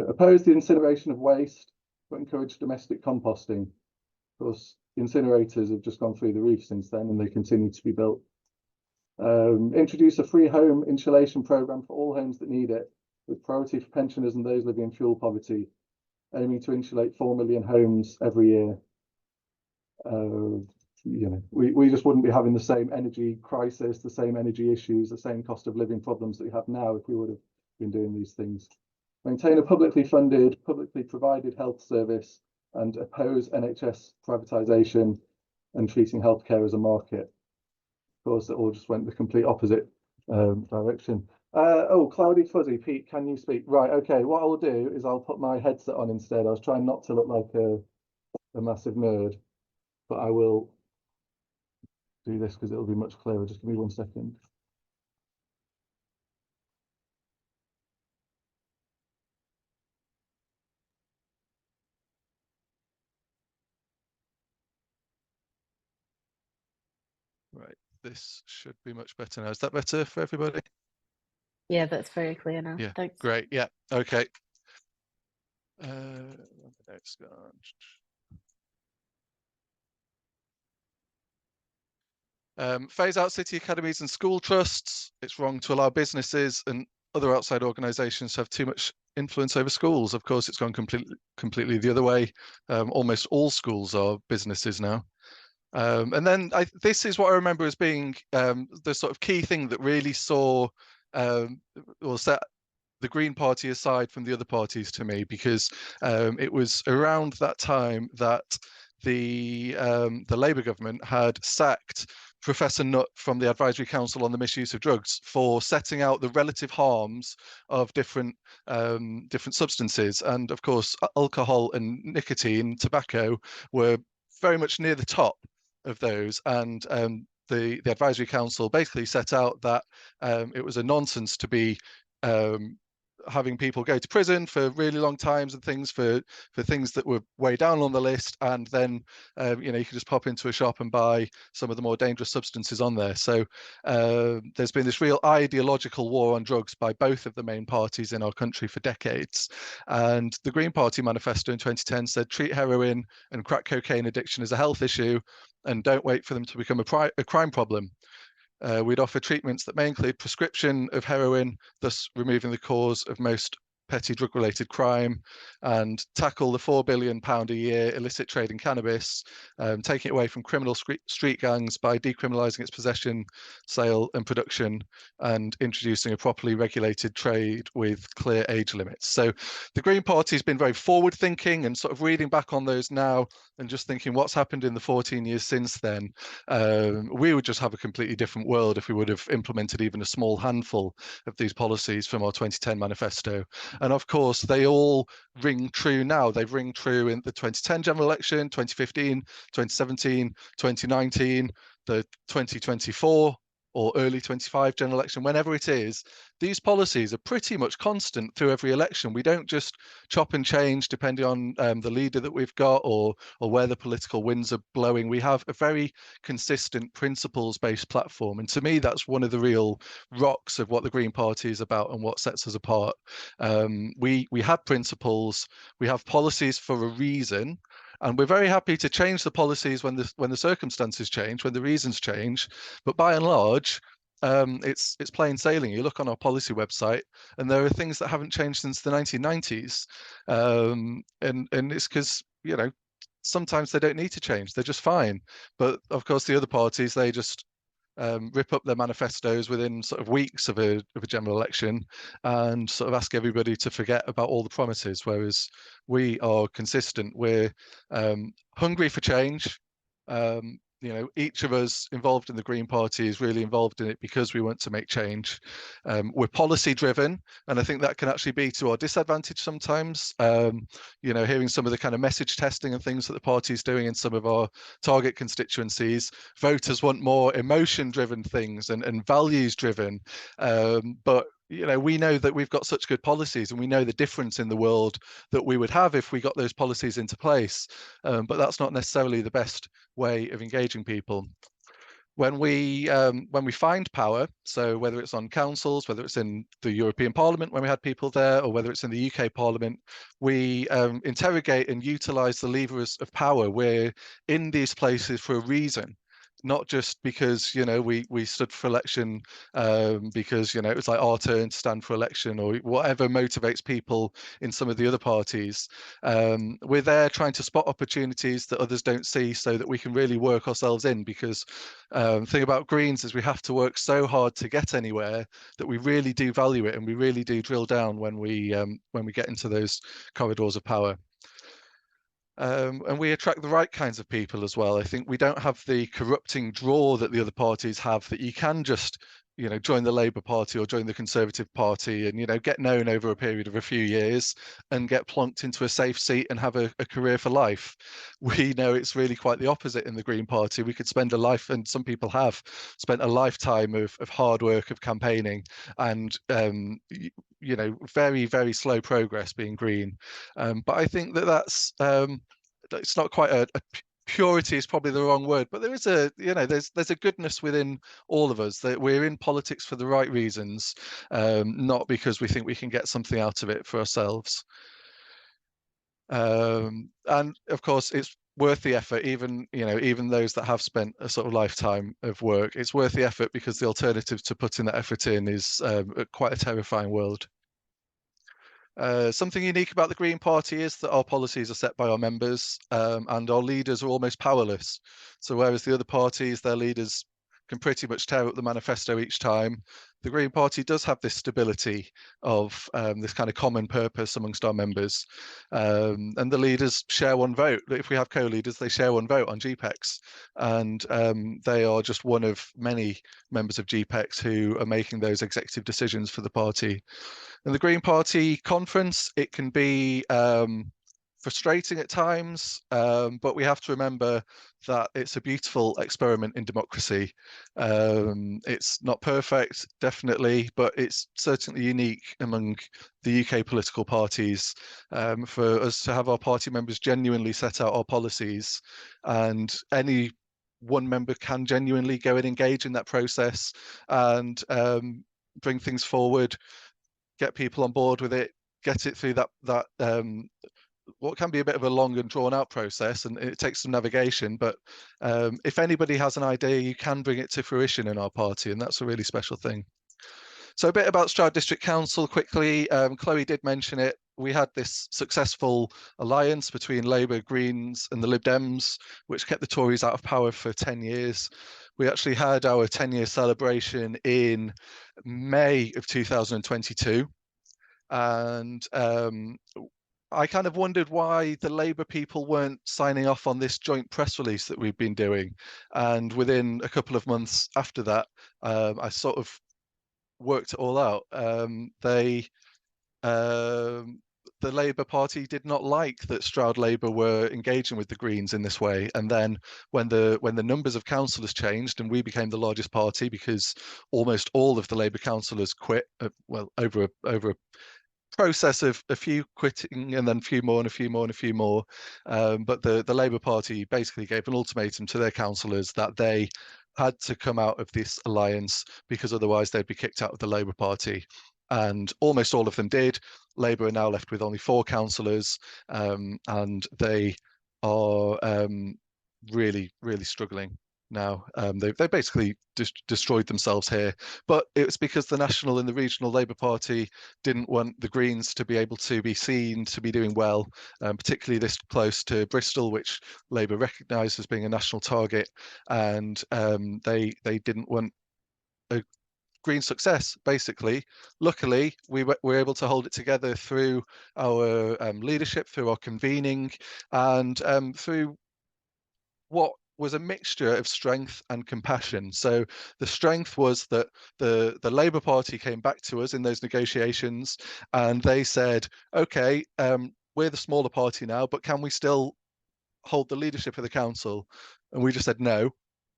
Oppose the incineration of waste, but encourage domestic composting. course, incinerators have just gone through the roof since then, and they continue to be built. Introduce a free home insulation programme for all homes that need it, with priority for pensioners and those living in fuel poverty, aiming to insulate 4 million homes every year. We just wouldn't be having the same energy crisis, the same energy issues, the same cost of living problems that we have now if we would have been doing these things. Maintain a publicly funded, publicly provided health service and oppose NHS privatisation and treating healthcare as a market. Of course, it all just went the complete opposite direction. Oh, cloudy fuzzy. Pete, can you speak? Right, okay, what I'll do is I'll put my headset on instead. I was trying not to look like a massive nerd, but I will do this because it'll be much clearer. Just give me 1 second. Right, this should be much better now. Is that better for everybody? Yeah, that's very clear now. Yeah, Thanks. great. Yeah, okay. It's gone. Phase out city academies and school trusts. It's wrong to allow businesses and other outside organisations to have too much influence over schools. Of course, it's gone completely the other way. Almost all schools are businesses now. And then this is what I remember as being the sort of key thing that really saw or set the Green Party aside from the other parties to me, because it was around that time that the Labour government had sacked Professor Nutt from the Advisory Council on the Misuse of Drugs for setting out the relative harms of different substances. And of course, alcohol and nicotine, tobacco were very much near the top of those. And the Advisory Council basically set out that it was a nonsense to be having people go to prison for really long times and things for things that were way down on the list, and then you could just pop into a shop and buy some of the more dangerous substances on there. So there's been this real ideological war on drugs by both of the main parties in our country for decades. And the Green Party manifesto in 2010 said treat heroin and crack cocaine addiction as a health issue and don't wait for them to become a crime problem. We'd offer treatments that may include prescription of heroin, thus removing the cause of most petty drug-related crime, and tackle the £4 billion a year illicit trade in cannabis, taking it away from criminal street gangs by decriminalising its possession, sale and production, and introducing a properly regulated trade with clear age limits. So the Green Party has been very forward-thinking, and sort of reading back on those now and just thinking what's happened in the 14 years since then, we would just have a completely different world if we would have implemented even a small handful of these policies from our 2010 manifesto. And of course, they all ring true now. They ring true in the 2010 general election, 2015, 2017, 2019, the 2024 or early 25 general election, whenever it is. These policies are pretty much constant through every election. We don't just chop and change depending on the leader that we've got or where the political winds are blowing. We have a very consistent principles-based platform. And to me, that's one of the real rocks of what the Green Party is about and what sets us apart. We have principles, we have policies for a reason, and we're very happy to change the policies when the circumstances change, when the reasons change. But by and large, it's plain sailing. You look on our policy website, and there are things that haven't changed since the 1990s, and it's because sometimes they don't need to change; they're just fine. But of course, the other parties, they just rip up their manifestos within sort of weeks of a general election and sort of ask everybody to forget about all the promises, whereas we are consistent. We're hungry for change. Each of us involved in the Green Party is really involved in it because we want to make change. We're policy driven, and I think that can actually be to our disadvantage sometimes. Hearing some of the kind of message testing and things that the party is doing in some of our target constituencies, voters want more emotion driven things and values driven. But we know that we've got such good policies, and we know the difference in the world that we would have if we got those policies into place. But that's not necessarily the best way of engaging people. when we find power, so whether it's on councils, whether it's in the European Parliament when we had people there, or whether it's in the UK Parliament, we interrogate and utilise the levers of power. We're in these places for a reason, not just because, you know, we stood for election because, you know, it was like our turn to stand for election, or whatever motivates people in some of the other parties. We're there trying to spot opportunities that others don't see, so that we can really work ourselves in, because the thing about Greens is we have to work so hard to get anywhere that we really do value it, and we really do drill down when we get into those corridors of power. And we attract the right kinds of people as well. I think we don't have the corrupting draw that the other parties have, that you can just, you know, join the Labour Party or join the Conservative Party and, you know, get known over a period of a few years and get plonked into a safe seat and have a career for life. We know it's really quite the opposite in the Green Party. We could spend a life, and some people have spent a lifetime of hard work, of campaigning, and you know, very, very slow progress being Green. But I think that's it's not quite a purity is probably the wrong word, but there is a, you know, there's a goodness within all of us, that we're in politics for the right reasons, not because we think we can get something out of it for ourselves. And of course, it's worth the effort, even, you know, even those that have spent a sort of lifetime of work, it's worth the effort, because the alternative to putting that effort in is quite a terrifying world. Something unique about the Green Party is that our policies are set by our members, and our leaders are almost powerless. So whereas the other parties, their leaders can pretty much tear up the manifesto each time, the Green Party does have this stability of this kind of common purpose amongst our members. And the leaders share one vote. If we have co-leaders, they share one vote on GPEX. And they are just one of many members of GPEX who are making those executive decisions for the party. In the Green Party conference, it can be frustrating at times, but we have to remember that it's a beautiful experiment in democracy. It's not perfect, definitely, but it's certainly unique among the UK political parties, for us to have our party members genuinely set out our policies, and any one member can genuinely go and engage in that process and bring things forward, get people on board with it, get it through that what can be a bit of a long and drawn out process, and it takes some navigation, but if anybody has an idea, you can bring it to fruition in our party, and that's a really special thing. So a bit about Stroud District Council quickly. Chloe did mention it. We had this successful alliance between Labour, Greens and the Lib Dems, which kept the Tories out of power for 10 years. We actually had our 10-year celebration in May of 2022. And I kind of wondered why the Labour people weren't signing off on this joint press release that we've been doing. And within a couple of months after that, I sort of worked it all out. The Labour Party did not like that Stroud Labour were engaging with the Greens in this way. And then when the numbers of councillors changed and we became the largest party, because almost all of the Labour councillors quit, well, over a process of a few quitting and then a few more and a few more and a few more. But the Labour Party basically gave an ultimatum to their councillors that they had to come out of this alliance, because otherwise they'd be kicked out of the Labour Party. And almost all of them did. Labour are now left with only 4 councillors, and they are really, really struggling now. They basically destroyed themselves here, but it's because the National and the Regional Labour Party didn't want the Greens to be able to be seen to be doing well, particularly this close to Bristol, which Labour recognised as being a national target, and they didn't want a Green success, basically. Luckily, we were able to hold it together through our leadership, through our convening, and through what was a mixture of strength and compassion. So the strength was that the Labour Party came back to us in those negotiations, and they said, okay, we're the smaller party now, but can we still hold the leadership of the council? And we just said no,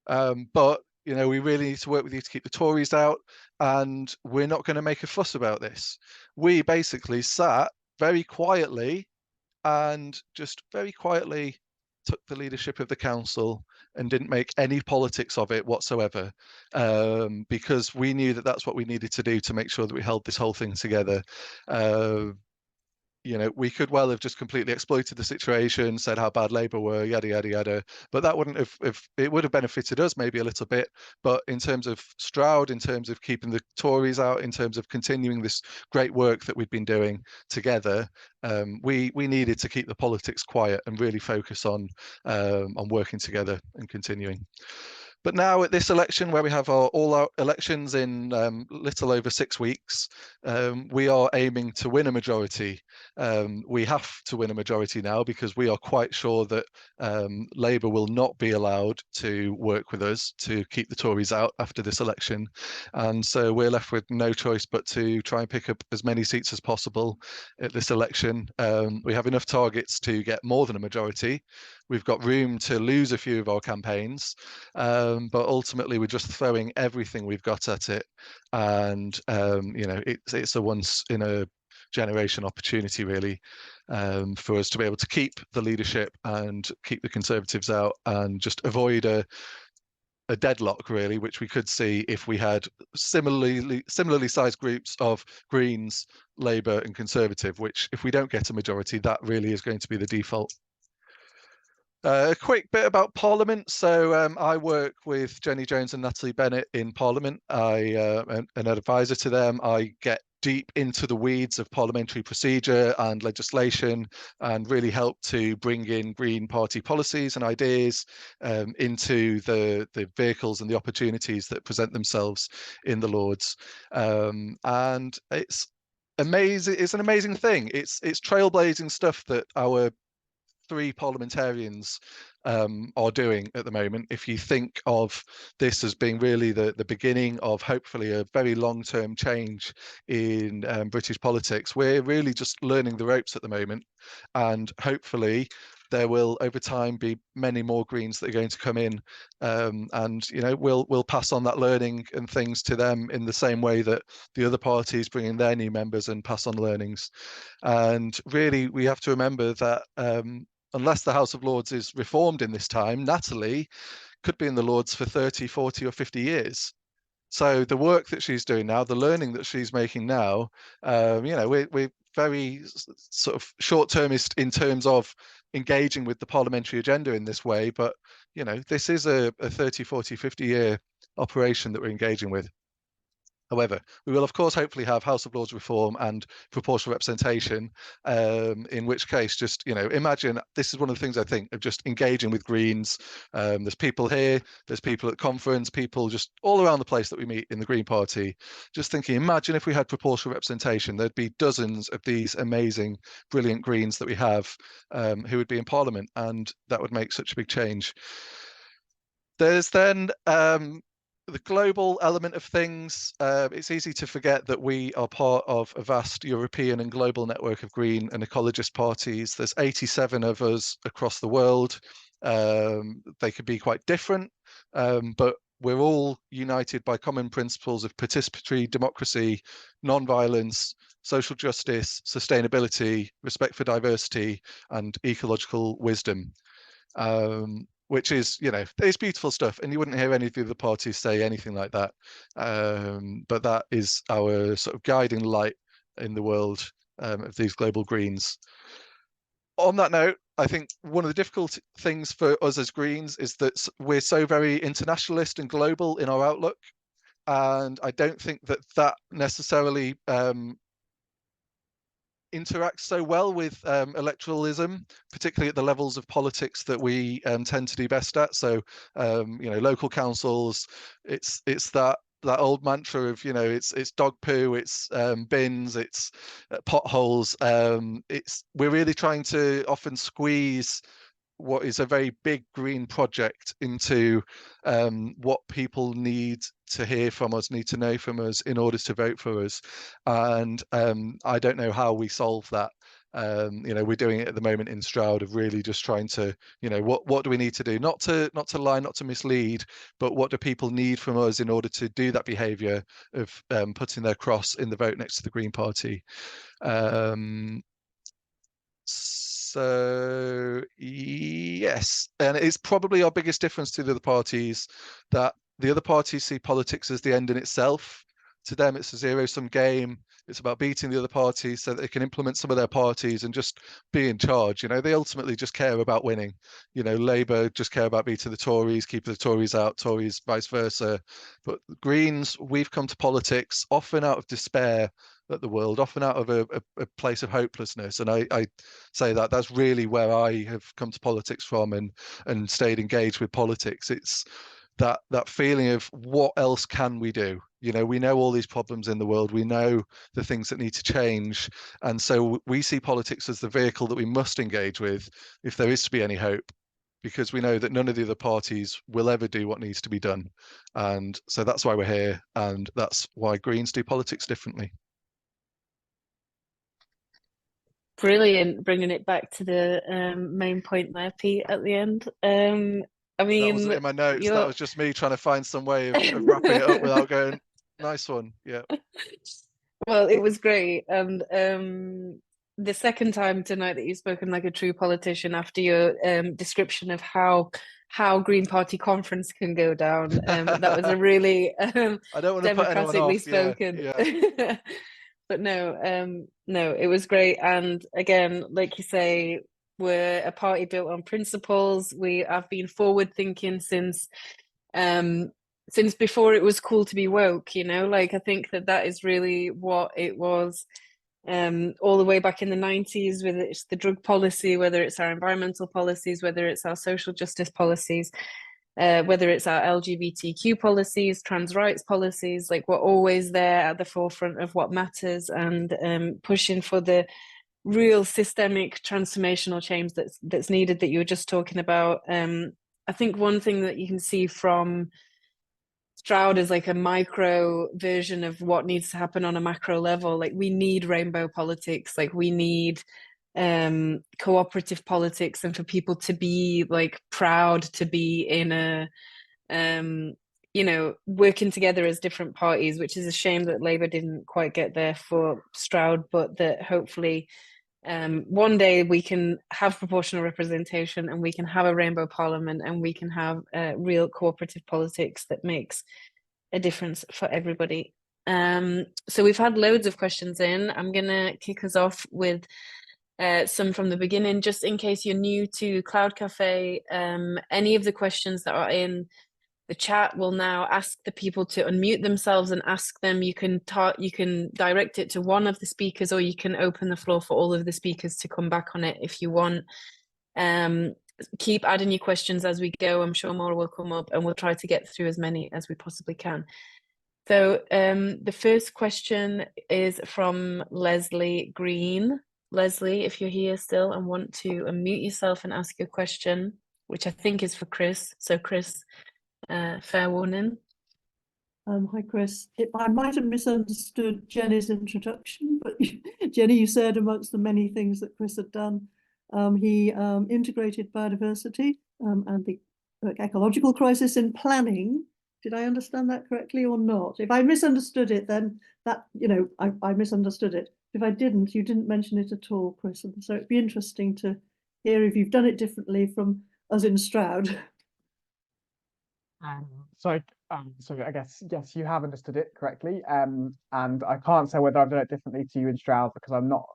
but you know, we really need to work with you to keep the Tories out, and we're not going to make a fuss about this. We basically sat very quietly and just very quietly took the leadership of the council and didn't make any politics of it whatsoever, because we knew that that's what we needed to do to make sure that we held this whole thing together. You know, we could well have just completely exploited the situation, said how bad Labour were, yada, yada, yada. But that wouldn't have, if it would have benefited us maybe a little bit. But in terms of Stroud, in terms of keeping the Tories out, in terms of continuing this great work that we'd been doing together, we needed to keep the politics quiet and really focus on working together and continuing. But now at this election, where we have all our elections in little over 6 weeks, we are aiming to win a majority. We have to win a majority now because we are quite sure that Labour will not be allowed to work with us to keep the Tories out after this election. And so we're left with no choice but to try and pick up as many seats as possible at this election. We have enough targets to get more than a majority. We've got room to lose a few of our campaigns, but ultimately we're just throwing everything we've got at it. And you know, it's a once in a generation opportunity really, for us to be able to keep the leadership and keep the Conservatives out and just avoid a deadlock really, which we could see if we had similarly sized groups of Greens, Labour and Conservative, which if we don't get a majority, that really is going to be the default. A quick bit about Parliament. So I work with Jenny Jones and Natalie Bennett in Parliament. I am an advisor to them. I get deep into the weeds of parliamentary procedure and legislation and really help to bring in Green Party policies and ideas into the vehicles and the opportunities that present themselves in the Lords. And it's amazing. It's an amazing thing. It's trailblazing stuff that our 3 parliamentarians are doing at the moment. If you think of this as being really the beginning of hopefully a very long-term change in British politics, we're really just learning the ropes at the moment, and hopefully there will over time be many more Greens that are going to come in, and you know, we'll pass on that learning and things to them in the same way that the other parties bring in their new members and pass on learnings. And really we have to remember that unless the House of Lords is reformed in this time, Natalie could be in the Lords for 30, 40 or 50 years. So the work that she's doing now, the learning that she's making now, you know, we're very sort of short-termist in terms of engaging with the parliamentary agenda in this way. But, you know, this is a 30, 40, 50-year operation that we're engaging with. However, we will, of course, hopefully have House of Lords reform and proportional representation, in which case, just, you know, imagine, this is one of the things I think of just engaging with Greens. There's people here, there's people at conference, people just all around the place that we meet in the Green Party. Just thinking, imagine if we had proportional representation, there'd be dozens of these amazing, brilliant Greens that we have, who would be in Parliament, and that would make such a big change. There's then the global element of things. It's easy to forget that we are part of a vast European and global network of green and ecologist parties. There's 87 of us across the world. They could be quite different, but we're all united by common principles of participatory democracy, non-violence, social justice, sustainability, respect for diversity, and ecological wisdom. Which is, you know, it's beautiful stuff, and you wouldn't hear any of the other parties say anything like that. But that is our sort of guiding light in the world of these global Greens. On that note, I think one of the difficult things for us as Greens is that we're so very internationalist and global in our outlook, and I don't think that that necessarily interacts so well with electoralism, particularly at the levels of politics that we tend to do best at. So, you know, local councils, it's that old mantra of, you know, it's dog poo, it's bins, it's potholes. We're really trying to often squeeze what is a very big green project into what people need to hear from us, need to know from us in order to vote for us. And I don't know how we solve that. You know, we're doing it at the moment in Stroud of really just trying to, you know, what do we need to do? Not to lie, not to mislead, but what do people need from us in order to do that behaviour of putting their cross in the vote next to the Green Party. So So yes, and it's probably our biggest difference to the other parties, that the other parties see politics as the end in itself. To them, it's a zero-sum game. It's about beating the other parties so that they can implement some of their parties and just be in charge. You know, they ultimately just care about winning. You know, Labour just care about beating the Tories, keeping the Tories out, Tories vice versa. But Greens, we've come to politics often out of despair at the world, often out of a place of hopelessness. And I say that that's really where I have come to politics from, and stayed engaged with politics. It's that feeling of what else can we do? You know, we know all these problems in the world, we know the things that need to change, and so we see politics as the vehicle that we must engage with if there is to be any hope, because we know that none of the other parties will ever do what needs to be done. And so that's why we're here, and that's why Greens do politics differently. Brilliant, bringing it back to the main point there, Pete, at the end. I mean, that wasn't in my notes. That was just me trying to find some way of wrapping it up without going, nice one. Yeah. Well, it was great. And the second time tonight that you've spoken like a true politician after your description of how Green Party conference can go down, that was a really I don't want to put anyone democratically off. spoken. Yeah. But no, it was great. And again, like you say, we're a party built on principles. We have been forward thinking since before it was cool to be woke, you know, like I think that is really what it was, all the way back in the 90s, whether it's the drug policy, whether it's our environmental policies, whether it's our social justice policies, whether it's our LGBTQ policies, trans rights policies, like we're always there at the forefront of what matters, and pushing for the real systemic transformational change that's needed, that you were just talking about. I think one thing that you can see from Stroud is like a micro version of what needs to happen on a macro level. Like we need rainbow politics, like we need cooperative politics, and for people to be like proud to be in a you know, working together as different parties, which is a shame that Labour didn't quite get there for Stroud, but that hopefully one day we can have proportional representation, and we can have a rainbow parliament, and we can have real cooperative politics that makes a difference for everybody. So we've had loads of questions in. I'm gonna kick us off with some from the beginning, just in case you're new to Cloud Cafe. Any of the questions that are in the chat will now ask the people to unmute themselves and ask them. You can direct it to one of the speakers, or you can open the floor for all of the speakers to come back on it if you want. Keep adding your questions as we go. I'm sure more will come up, and we'll try to get through as many as we possibly can. So the first question is from Leslie Green. Leslie, if you're here still and want to unmute yourself and ask your question, which I think is for Chris. So Chris, fair warning. Hi, Chris. I might have misunderstood Jenny's introduction, but Jenny, you said amongst the many things that Chris had done, he integrated biodiversity and the ecological crisis in planning. Did I understand that correctly or not? If I misunderstood it, then that, you know, I misunderstood it. If I didn't, you didn't mention it at all, Chris. And so it'd be interesting to hear if you've done it differently from us in Stroud. So I guess, yes, you have understood it correctly. And I can't say whether I've done it differently to you in Stroud, because I'm not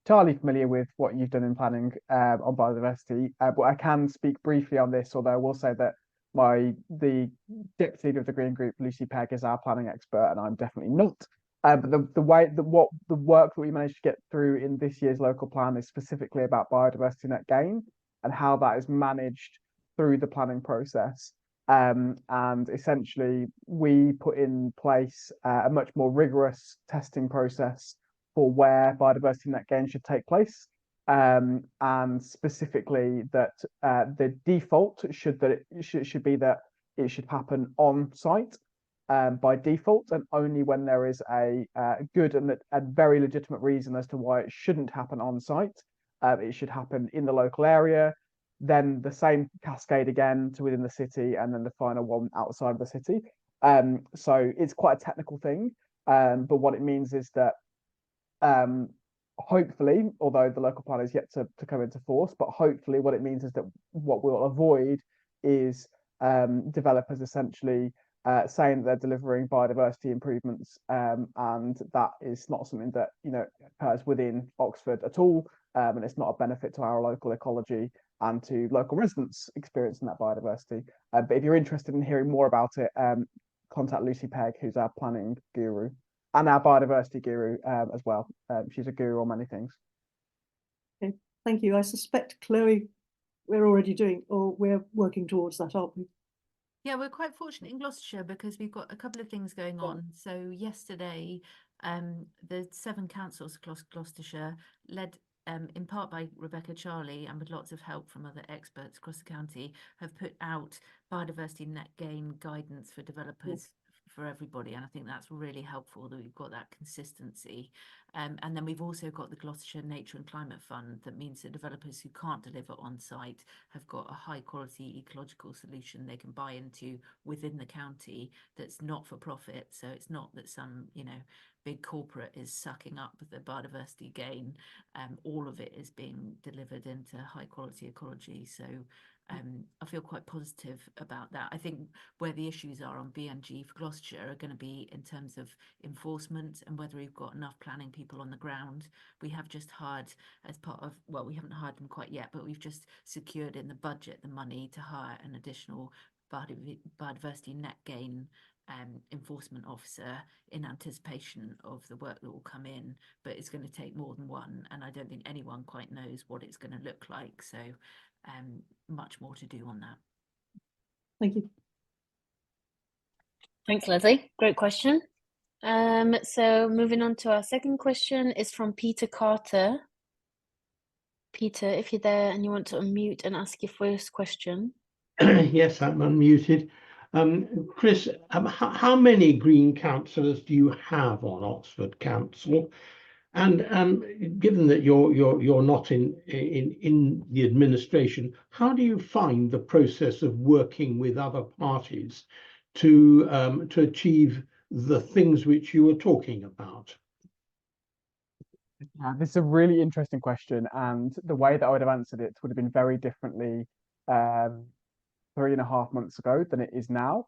entirely familiar with what you've done in planning on biodiversity. But I can speak briefly on this, although I will say that the deputy leader of the Green Group, Lucy Pegg, is our planning expert, and I'm definitely not. But the work that we managed to get through in this year's local plan is specifically about biodiversity net gain and how that is managed through the planning process. And essentially, we put in place a much more rigorous testing process for where biodiversity net gain should take place. And specifically that the default should be that it should happen on site by default, and only when there is a good and a very legitimate reason as to why it shouldn't happen on site. It should happen in the local area, then the same cascade again to within the city, and then the final one outside of the city. So it's quite a technical thing, but what it means is that hopefully, although the local plan is yet to come into force, but hopefully what it means is that what we'll avoid is developers essentially saying that they're delivering biodiversity improvements, and that is not something that occurs within Oxford at all, and it's not a benefit to our local ecology and to local residents experiencing that biodiversity. But if you're interested in hearing more about it, contact Lucy Pegg, who's our planning guru and our biodiversity guru as well. She's a guru on many things. Okay, thank you. I suspect, Chloe, we're already doing, or we're working towards that, aren't we? Yeah, we're quite fortunate in Gloucestershire because we've got a couple of things going on. So yesterday, the 7 councils across Gloucestershire, led in part by Rebecca Charlie and with lots of help from other experts across the county, have put out biodiversity net gain guidance for developers for everybody, and I think that's really helpful that we've got that consistency. And then we've also got the Gloucestershire Nature and Climate Fund that means that developers who can't deliver on site have got a high quality ecological solution they can buy into within the county that's not for profit. So it's not that some big corporate is sucking up the biodiversity gain. All of it is being delivered into high quality ecology. So I feel quite positive about that. I think where the issues are on BNG for Gloucestershire are going to be in terms of enforcement and whether we've got enough planning people on the ground. We have just hired as part of, well, we haven't hired them quite yet, but we've just secured in the budget the money to hire an additional biodiversity net gain enforcement officer in anticipation of the work that will come in, but it's going to take more than one, and I don't think anyone quite knows what it's going to look like. So much more to do on that. Thank you. Thanks, Leslie. Great question. So moving on to our second question is from Peter Carter. Peter, if you're there and you want to unmute and ask your first question. Yes, I'm unmuted. Chris, how many Green councillors do you have on Oxford Council? And given that you're not in the administration, how do you find the process of working with other parties to achieve the things which you were talking about? This is a really interesting question, and the way that I would have answered it would have been very differently 3.5 months ago than it is now,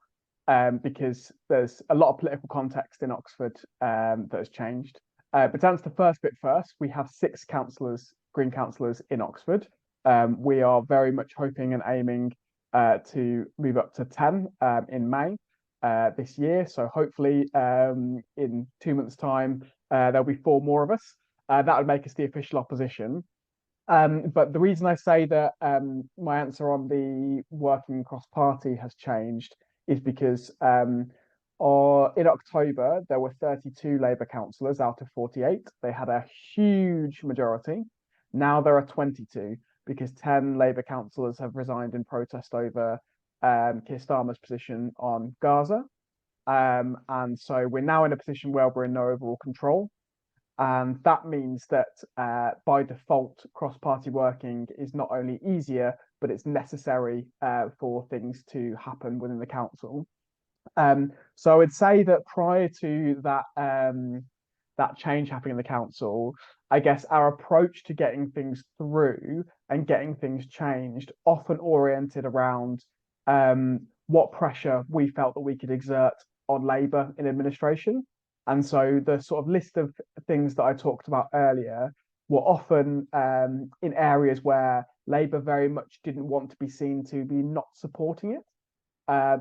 because there's a lot of political context in Oxford that has changed. But to answer the first bit first, we have 6 councillors, Green councillors in Oxford. We are very much hoping and aiming to move up to 10 in May this year. So hopefully in 2 months' time, there'll be 4 more of us. That would make us the official opposition. But the reason I say that my answer on the working cross-party has changed is because in October, there were 32 Labour councillors out of 48. They had a huge majority. Now there are 22 because 10 Labour councillors have resigned in protest over Keir Starmer's position on Gaza. And so we're now in a position where we're in no overall control. And that means that by default, cross-party working is not only easier, but it's necessary for things to happen within the council. So I would say that prior to that that change happening in the council, I guess our approach to getting things through and getting things changed often oriented around what pressure we felt that we could exert on Labour in administration. And so the sort of list of things that I talked about earlier were often in areas where Labour very much didn't want to be seen to be not supporting it.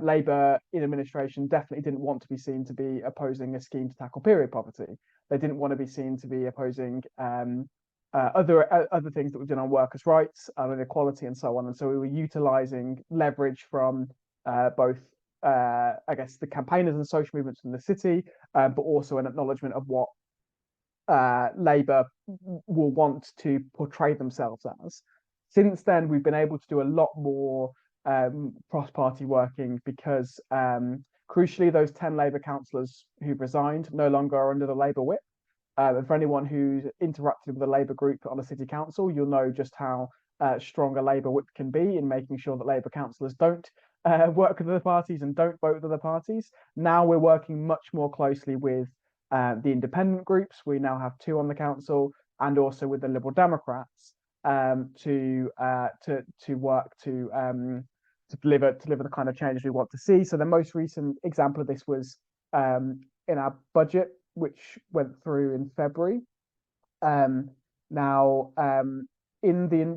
Labour in administration definitely didn't want to be seen to be opposing a scheme to tackle period poverty. They didn't want to be seen to be opposing other things that we've done on workers' rights and inequality and so on. And so we were utilising leverage from both, I guess, the campaigners and social movements in the city, but also an acknowledgement of what Labour will want to portray themselves as. Since then, we've been able to do a lot more cross-party working because, crucially, those 10 Labour councillors who've resigned no longer are under the Labour whip. And for anyone who's interacted with a Labour group on a city council, you'll know just how strong a Labour whip can be in making sure that Labour councillors don't work with other parties and don't vote with other parties. Now we're working much more closely with the independent groups. We now have 2 on the council, and also with the Liberal Democrats to work to deliver the kind of changes we want to see. So the most recent example of this was in our budget, which went through in February. Now, in the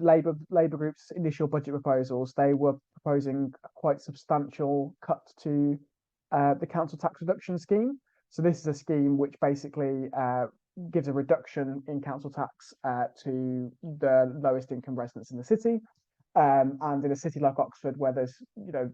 Labour group's initial budget proposals, they were proposing a quite substantial cut to the council tax reduction scheme. So this is a scheme which basically gives a reduction in council tax to the lowest income residents in the city. And in a city like Oxford, where there's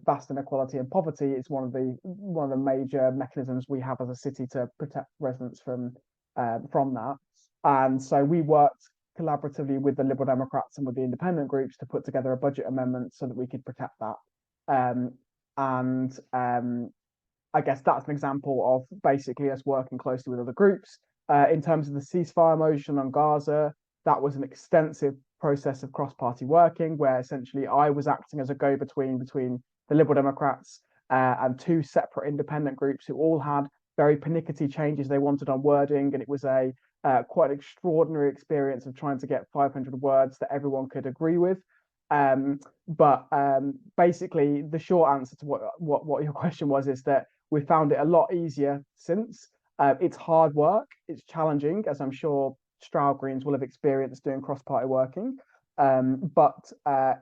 vast inequality and poverty, it's one of the major mechanisms we have as a city to protect residents from that. And so we worked collaboratively with the Liberal Democrats and with the independent groups to put together a budget amendment so that we could protect that. I guess that's an example of basically us working closely with other groups. In terms of the ceasefire motion on Gaza, that was an extensive process of cross-party working, where essentially I was acting as a go-between between the Liberal Democrats and two separate independent groups who all had very pernickety changes they wanted on wording, and it was a quite extraordinary experience of trying to get 500 words that everyone could agree with. But basically, the short answer to what your question was is that we found it a lot easier since. It's hard work, it's challenging, as I'm sure Stroud Greens will have experienced doing cross-party working, but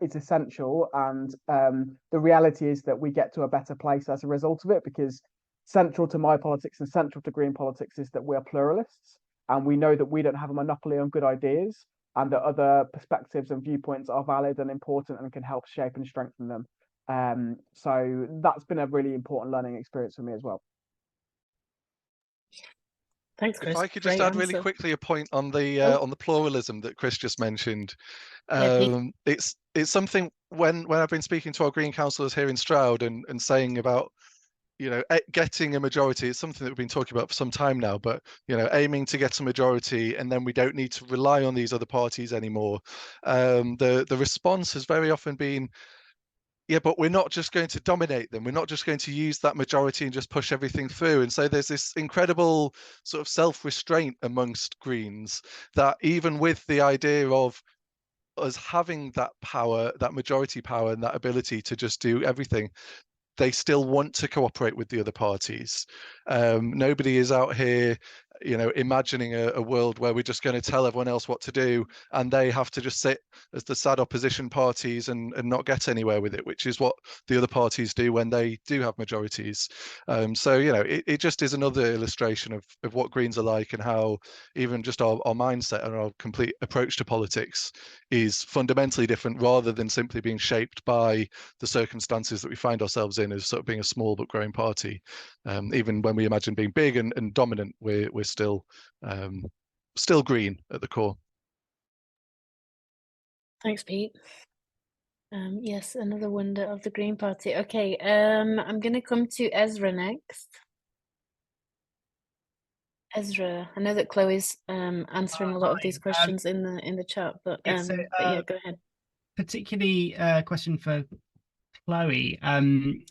it's essential. And the reality is that we get to a better place as a result of it, because central to my politics and central to Green politics is that we're pluralists, and we know that we don't have a monopoly on good ideas, and that other perspectives and viewpoints are valid and important and can help shape and strengthen them. So that's been a really important learning experience for me as well. Thanks, Chris. If I could just add really quickly a point on the pluralism that Chris just mentioned. It's something when I've been speaking to our Green councillors here in Stroud and saying about getting a majority. It's something that we've been talking about for some time now, but aiming to get a majority, and then we don't need to rely on these other parties anymore. The response has very often been, yeah, but we're not just going to dominate them. We're not just going to use that majority and just push everything through. And so there's this incredible sort of self-restraint amongst Greens that even with the idea of us having that power, that majority power and that ability to just do everything, they still want to cooperate with the other parties. Nobody is out here imagining a world where we're just going to tell everyone else what to do and they have to just sit as the sad opposition parties and not get anywhere with it, which is what the other parties do when they do have majorities. So it just is another illustration of what Greens are like, and how even just our mindset and our complete approach to politics is fundamentally different, rather than simply being shaped by the circumstances that we find ourselves in as sort of being a small but growing party. Even when we imagine being big and dominant, we're still green at the core. Thanks, Pete. Yes, another wonder of the Green Party. Okay, I'm going to come to Ezra next. Ezra, I know that Chloe's answering a lot of these questions in the chat, but yeah, go ahead. Particularly a question for Chloe. I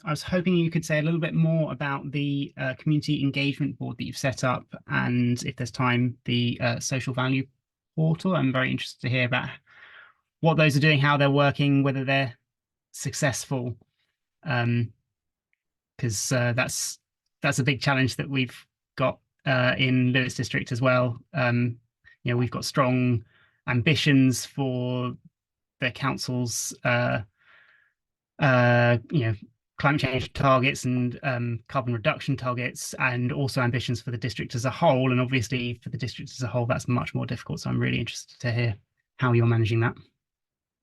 was hoping you could say a little bit more about the community engagement board that you've set up, and if there's time, the social value portal. I'm very interested to hear about what those are doing, how they're working, whether they're successful, because that's a big challenge that we've got in Lewis District as well. We've got strong ambitions for the council's climate change targets and carbon reduction targets, and also ambitions for the district as a whole. And obviously for the district as a whole, that's much more difficult. So I'm really interested to hear how you're managing that.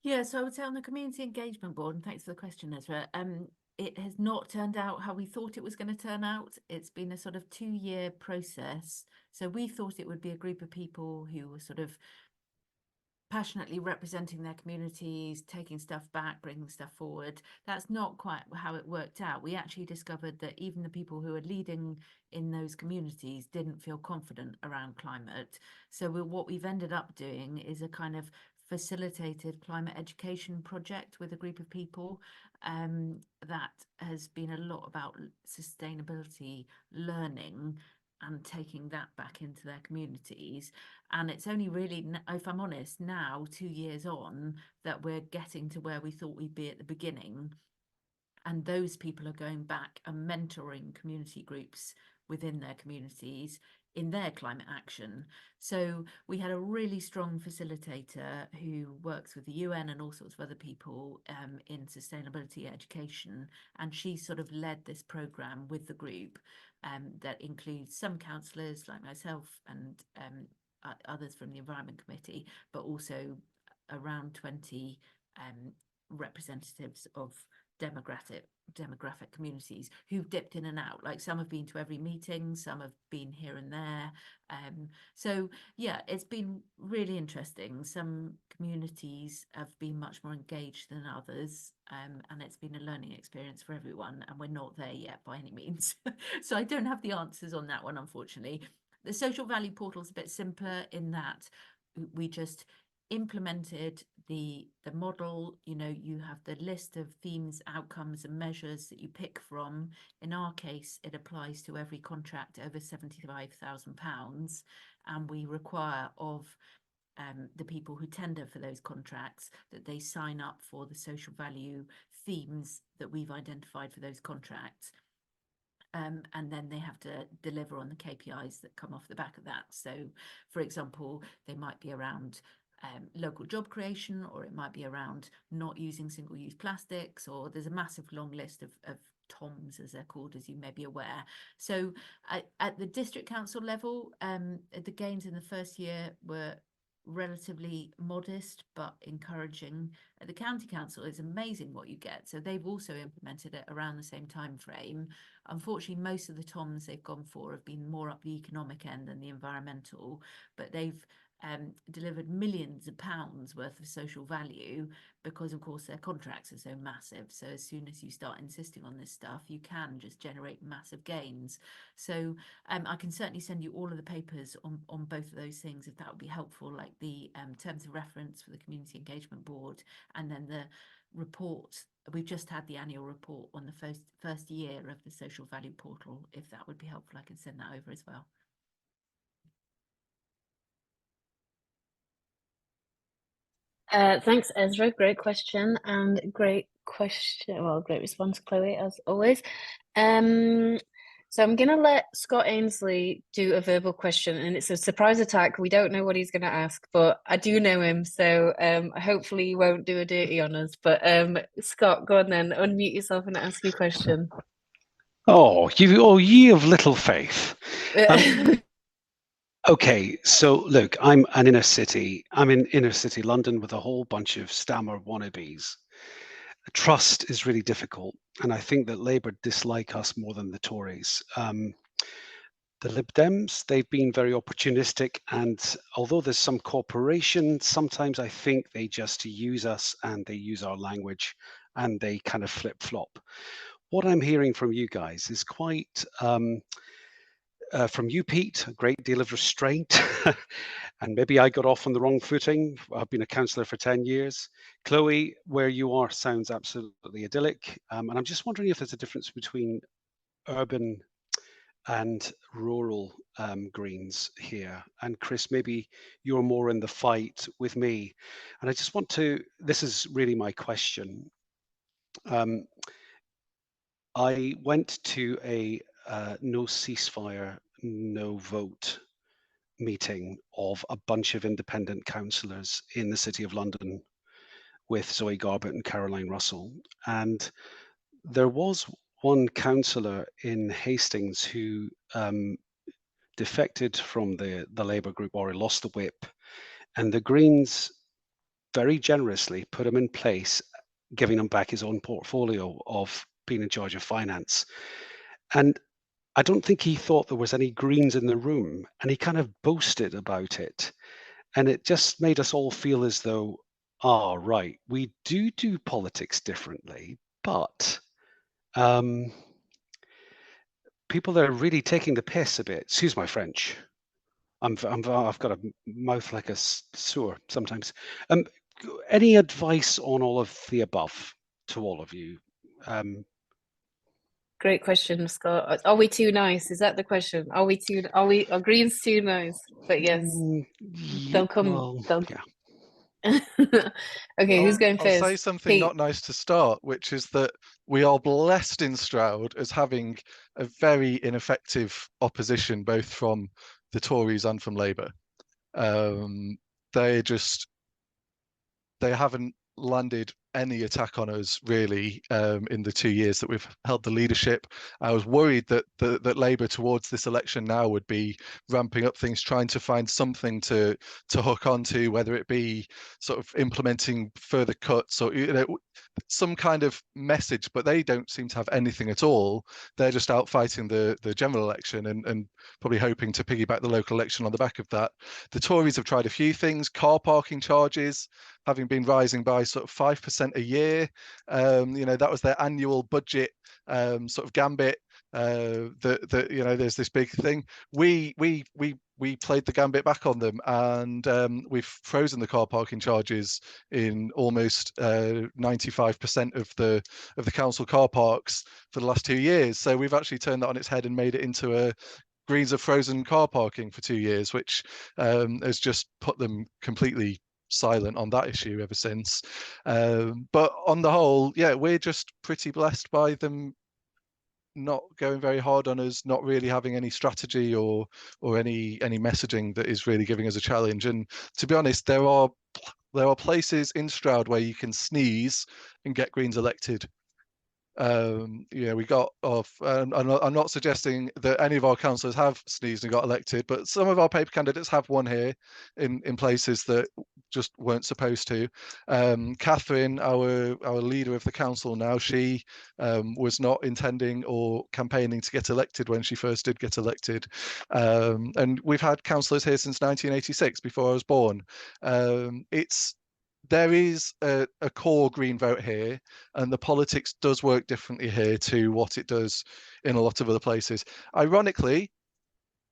Yeah, so I would say on the community engagement board, and thanks for the question, Ezra, it has not turned out how we thought it was going to turn out. It's been a sort of 2-year process. So we thought it would be a group of people who were sort of passionately representing their communities, taking stuff back, bringing stuff forward. That's not quite how it worked out. We actually discovered that even the people who are leading in those communities didn't feel confident around climate. So what we've ended up doing is a kind of facilitated climate education project with a group of people that has been a lot about sustainability learning and taking that back into their communities. And it's only really, if I'm honest, now 2 years on, that we're getting to where we thought we'd be at the beginning. And those people are going back and mentoring community groups within their communities in their climate action. So we had a really strong facilitator who works with the UN and all sorts of other people in sustainability education, and she sort of led this program with the group that includes some councillors like myself and others from the Environment Committee, but also around 20 representatives of demographic communities who've dipped in and out. Like, some have been to every meeting, some have been here and there. So yeah, it's been really interesting. Some communities have been much more engaged than others, and it's been a learning experience for everyone, and we're not there yet by any means. So I don't have the answers on that one, unfortunately. The social value portal is a bit simpler in that we just implemented the model. You know, you have the list of themes, outcomes and measures that you pick from. In our case, it applies to every contract over £75,000, and we require of the people who tender for those contracts that they sign up for the social value themes that we've identified for those contracts. And then they have to deliver on the KPIs that come off the back of that. So, for example, they might be around local job creation, or it might be around not using single-use plastics, or there's a massive long list of TOMs, as they're called, as you may be aware. So at the district council level, the gains in the first year were relatively modest but encouraging. At the county council, it's amazing what you get. So they've also implemented it around the same time frame. Unfortunately, most of the TOMs they've gone for have been more up the economic end than the environmental, but they've delivered millions of pounds worth of social value, because of course their contracts are so massive. So as soon as you start insisting on this stuff, you can just generate massive gains. So I can certainly send you all of the papers on both of those things if that would be helpful, like the terms of reference for the Community Engagement Board, and then the report. We've just had the annual report on the first year of the social value portal. If that would be helpful, I can send that over as well. Thanks, Ezra. Great question, and great response, Chloe, as always. So I'm going to let Scott Ainsley do a verbal question, and it's a surprise attack. We don't know what he's going to ask, but I do know him, so hopefully he won't do a dirty on us. But Scott, go on then, unmute yourself and ask your question. Oh, ye of little faith. Okay, so look, I'm in inner city London with a whole bunch of Stammer wannabes. Trust is really difficult, and I think that Labour dislike us more than the Tories. The Lib Dems, they've been very opportunistic, and although there's some cooperation, sometimes I think they just use us and they use our language and they kind of flip-flop. What I'm hearing from you guys is quite... from you, Pete, a great deal of restraint. And maybe I got off on the wrong footing. I've been a councillor for 10 years. Chloe, where you are sounds absolutely idyllic. And I'm just wondering if there's a difference between urban and rural greens here. And Chris, maybe you're more in the fight with me. And I just want to, this is really my question. I went to a no ceasefire, no vote meeting of a bunch of independent councillors in the City of London with Zoe Garbett and Caroline Russell. And there was one councillor in Hastings who defected from the Labour group, or he lost the whip. And the Greens very generously put him in place, giving him back his own portfolio of being in charge of finance. And I don't think he thought there was any Greens in the room, and he kind of boasted about it. And it just made us all feel as though, right, we do politics differently, but people that are really taking the piss a bit, excuse my French, I've got a mouth like a sewer sometimes. Any advice on all of the above to all of you? Great question, Scott. Are we too nice? Is that the question? Are Greens too nice? But yes, they'll come. Well, They'll. yeah. Okay, who's going I'll say first? something Pete. not nice to start, which is that we are blessed in Stroud as having a very ineffective opposition, both from the Tories and from Labour. They haven't landed any attack on us really in the 2 years that we've held the leadership. I was worried that that Labour towards this election now would be ramping up things, trying to find something to hook onto, whether it be sort of implementing further cuts or some kind of message, but they don't seem to have anything at all. They're just out fighting the general election and probably hoping to piggyback the local election on the back of that. The Tories have tried a few things, car parking charges having been rising by sort of 5% a year. That was their annual budget sort of gambit. There's this big thing. We played the gambit back on them, and we've frozen the car parking charges in almost 95% of the council car parks for the last 2 years. So we've actually turned that on its head and made it into a Greens have frozen car parking for 2 years, which has just put them completely silent on that issue ever since. But on the whole, yeah, we're just pretty blessed by them not going very hard on us, not really having any strategy or any messaging that is really giving us a challenge. And to be honest, there are places in Stroud where you can sneeze and get Greens elected. We got off, and I'm not suggesting that any of our councillors have sneezed and got elected, but some of our paper candidates have won here in places that just weren't supposed to. Catherine, our leader of the council now, she was not intending or campaigning to get elected when she first did get elected. And we've had councillors here since 1986, before I was born. There is a core Green vote here, and the politics does work differently here to what it does in a lot of other places. Ironically,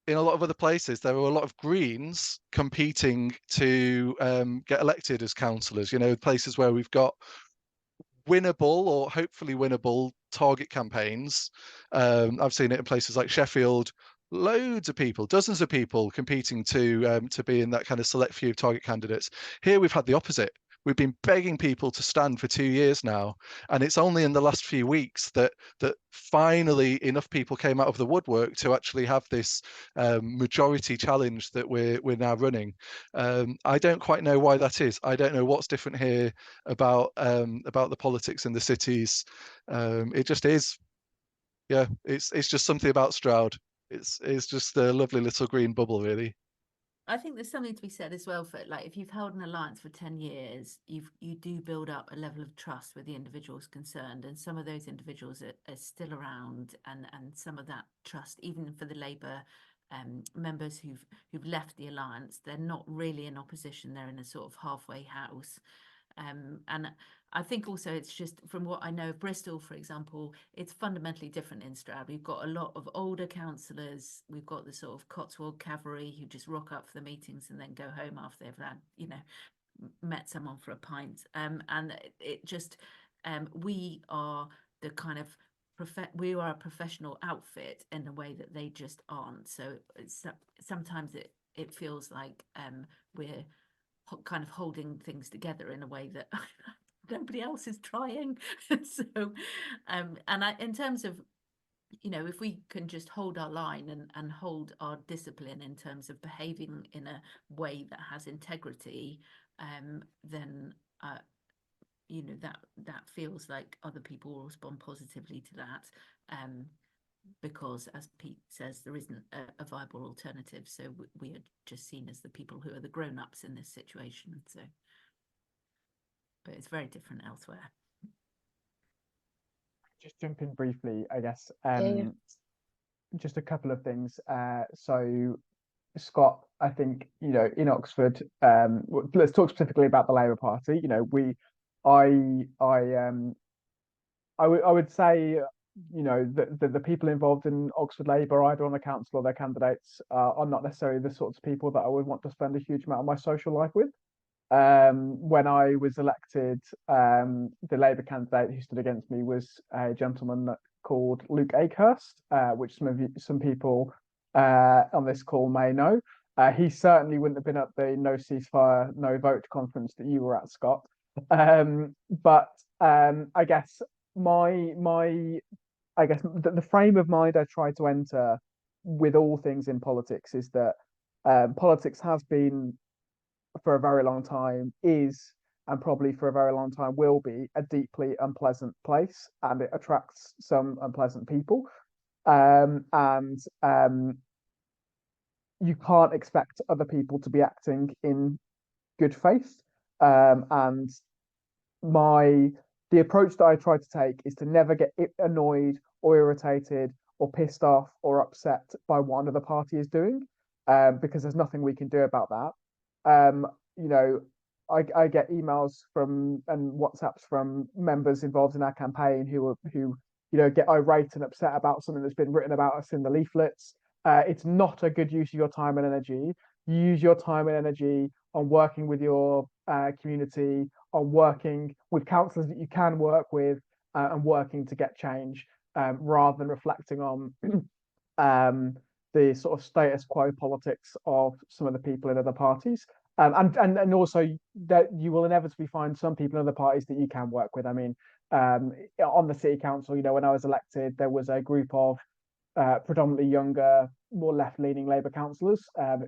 in a lot of other places, there are a lot of Greens competing to get elected as councillors, places where we've got winnable or hopefully winnable target campaigns. I've seen it in places like Sheffield. Loads of people, dozens of people competing to be in that kind of select few of target candidates. Here we've had the opposite. We've been begging people to stand for 2 years now, and it's only in the last few weeks that finally enough people came out of the woodwork to actually have this majority challenge that we're now running. I don't quite know why that is. I don't know what's different here about the politics in the cities. It just is. Yeah, it's just something about Stroud. It's just a lovely little green bubble, really. I think there's something to be said as well for, like, if you've held an alliance for 10 years, you do build up a level of trust with the individuals concerned, and some of those individuals are still around, and some of that trust, even for the Labour members who've left the alliance, they're not really in opposition, they're in a sort of halfway house. And I think also it's just from what I know of Bristol, for example, it's fundamentally different in Stroud. We've got a lot of older councillors. We've got the sort of Cotswold cavalry who just rock up for the meetings and then go home after they've had, met someone for a pint. And it just, we are the kind of we are a professional outfit in a way that they just aren't. So sometimes it feels like we're kind of holding things together in a way that nobody else is trying. So in terms of, if we can just hold our line and hold our discipline in terms of behaving in a way that has integrity, then that feels like other people will respond positively to that, because, as Pete says, there isn't a viable alternative. So we are just seen as the people who are the grown-ups in this situation. So, but it's very different elsewhere. Just jump in briefly, I guess. Yeah. Just a couple of things. So, Scott, I think, in Oxford, let's talk specifically about the Labour Party. I would say, the people involved in Oxford Labour, either on the council or their candidates, are not necessarily the sorts of people that I would want to spend a huge amount of my social life with. When I was elected, the Labour candidate who stood against me was a gentleman that called Luke Akehurst, which some people on this call may know. He certainly wouldn't have been at the No Ceasefire, No Vote conference that you were at, Scott. But I guess the frame of mind I try to enter with all things in politics is that politics has been for a very long time, is, and probably for a very long time will be, a deeply unpleasant place, and it attracts some unpleasant people. You can't expect other people to be acting in good faith. And the approach that I try to take is to never get annoyed or irritated or pissed off or upset by what another party is doing, because there's nothing we can do about that. I get emails from and WhatsApps from members involved in our campaign who get irate and upset about something that's been written about us in the leaflets. It's not a good use of your time and energy. You use your time and energy on working with your community, on working with councillors that you can work with, and working to get change, rather than reflecting on the sort of status quo politics of some of the people in other parties. And also that you will inevitably find some people in other parties that you can work with. I mean, on the city council, when I was elected, there was a group of predominantly younger, more left-leaning Labour councillors,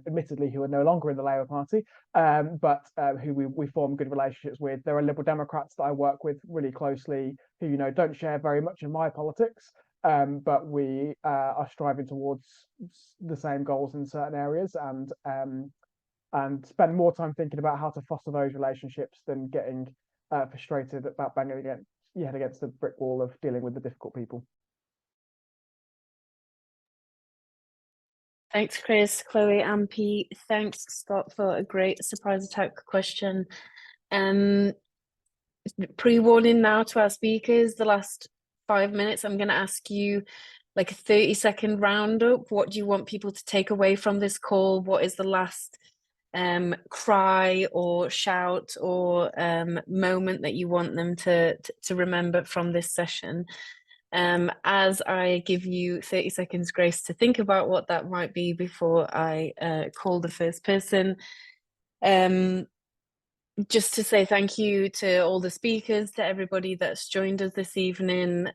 admittedly who are no longer in the Labour Party, but who we form good relationships with. There are Liberal Democrats that I work with really closely who don't share very much in my politics, but we are striving towards the same goals in certain areas, and spend more time thinking about how to foster those relationships than getting frustrated about banging your head against the brick wall of dealing with the difficult people. Thanks, Chris, Chloe, and Pete. Thanks, Scott, for a great surprise attack question. Pre-warning now to our speakers, the last 5 minutes, I'm going to ask you like a 30-second roundup. What do you want people to take away from this call? What is the last cry or shout or moment that you want them to remember from this session? As I give you 30 seconds grace to think about what that might be before I call the first person, just to say thank you to all the speakers, to everybody that's joined us this evening.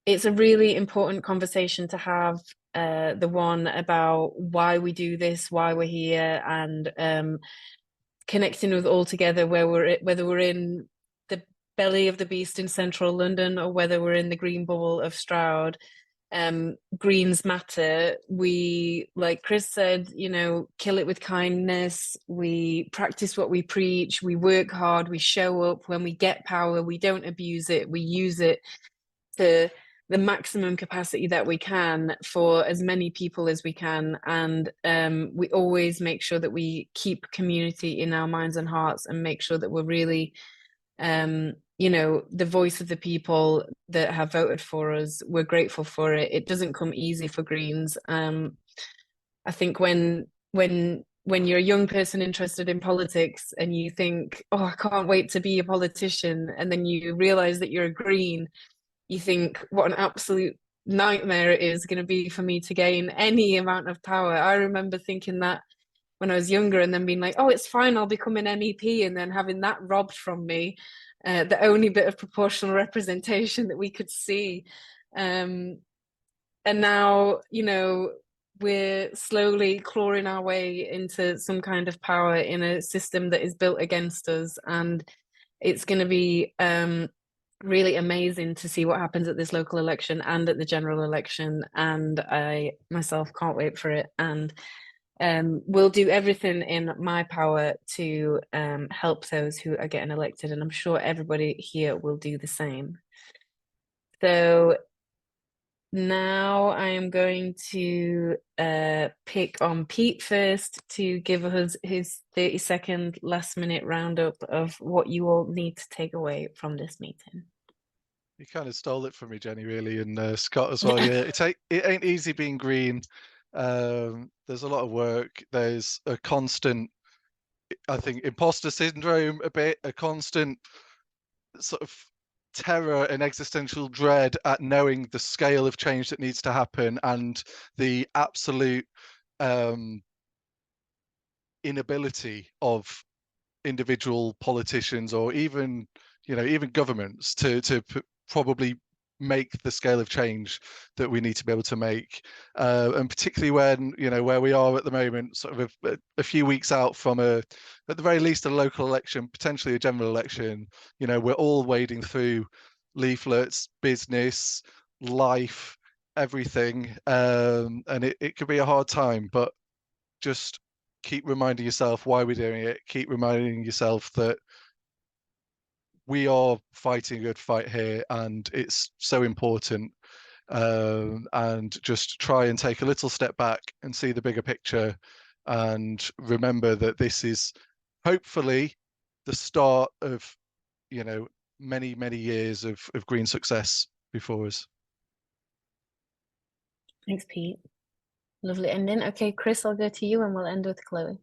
It's a really important conversation to have, the one about why we do this, why we're here, and connecting with all together, whether we're in the belly of the beast in central London or whether we're in the green bubble of Stroud. Greens matter. We, like Chris said, kill it with kindness. We practice what we preach. We work hard. We show up. When we get power, we don't abuse it. We use it to the maximum capacity that we can for as many people as we can. And we always make sure that we keep community in our minds and hearts, and make sure that we're really the voice of the people that have voted for us. We're grateful for it. It doesn't come easy for Greens. I think when you're a young person interested in politics and you think, oh, I can't wait to be a politician, and then you realize that you're a Green, you think what an absolute nightmare it is going to be for me to gain any amount of power. I remember thinking that when I was younger, and then being like, oh, it's fine, I'll become an MEP, and then having that robbed from me, the only bit of proportional representation that we could see. And now, we're slowly clawing our way into some kind of power in a system that is built against us. And it's going to be really amazing to see what happens at this local election and at the general election. And I myself can't wait for it. And will do everything in my power to help those who are getting elected, and I'm sure everybody here will do the same. So now I am going to pick on Pete first to give us his 30-second last-minute roundup of what you all need to take away from this meeting. You kind of stole it from me, Jenny, really, and Scott as well. Yeah, it ain't easy being Green. There's a lot of work. There's a constant, I think, imposter syndrome, a constant sort of terror and existential dread at knowing the scale of change that needs to happen and the absolute inability of individual politicians or even governments to probably make the scale of change that we need to be able to make, and particularly when where we are at the moment, sort of a few weeks out from at the very least a local election, potentially a general election. We're all wading through leaflets, business, life, everything, and it could be a hard time, but just keep reminding yourself why we're doing it. Keep reminding yourself that we are fighting a good fight here, and it's so important. And just try and take a little step back and see the bigger picture, and remember that this is hopefully the start of many years of green success before us. Thanks, Pete. Lovely ending. Okay, Chris, I'll go to you and we'll end with Chloe.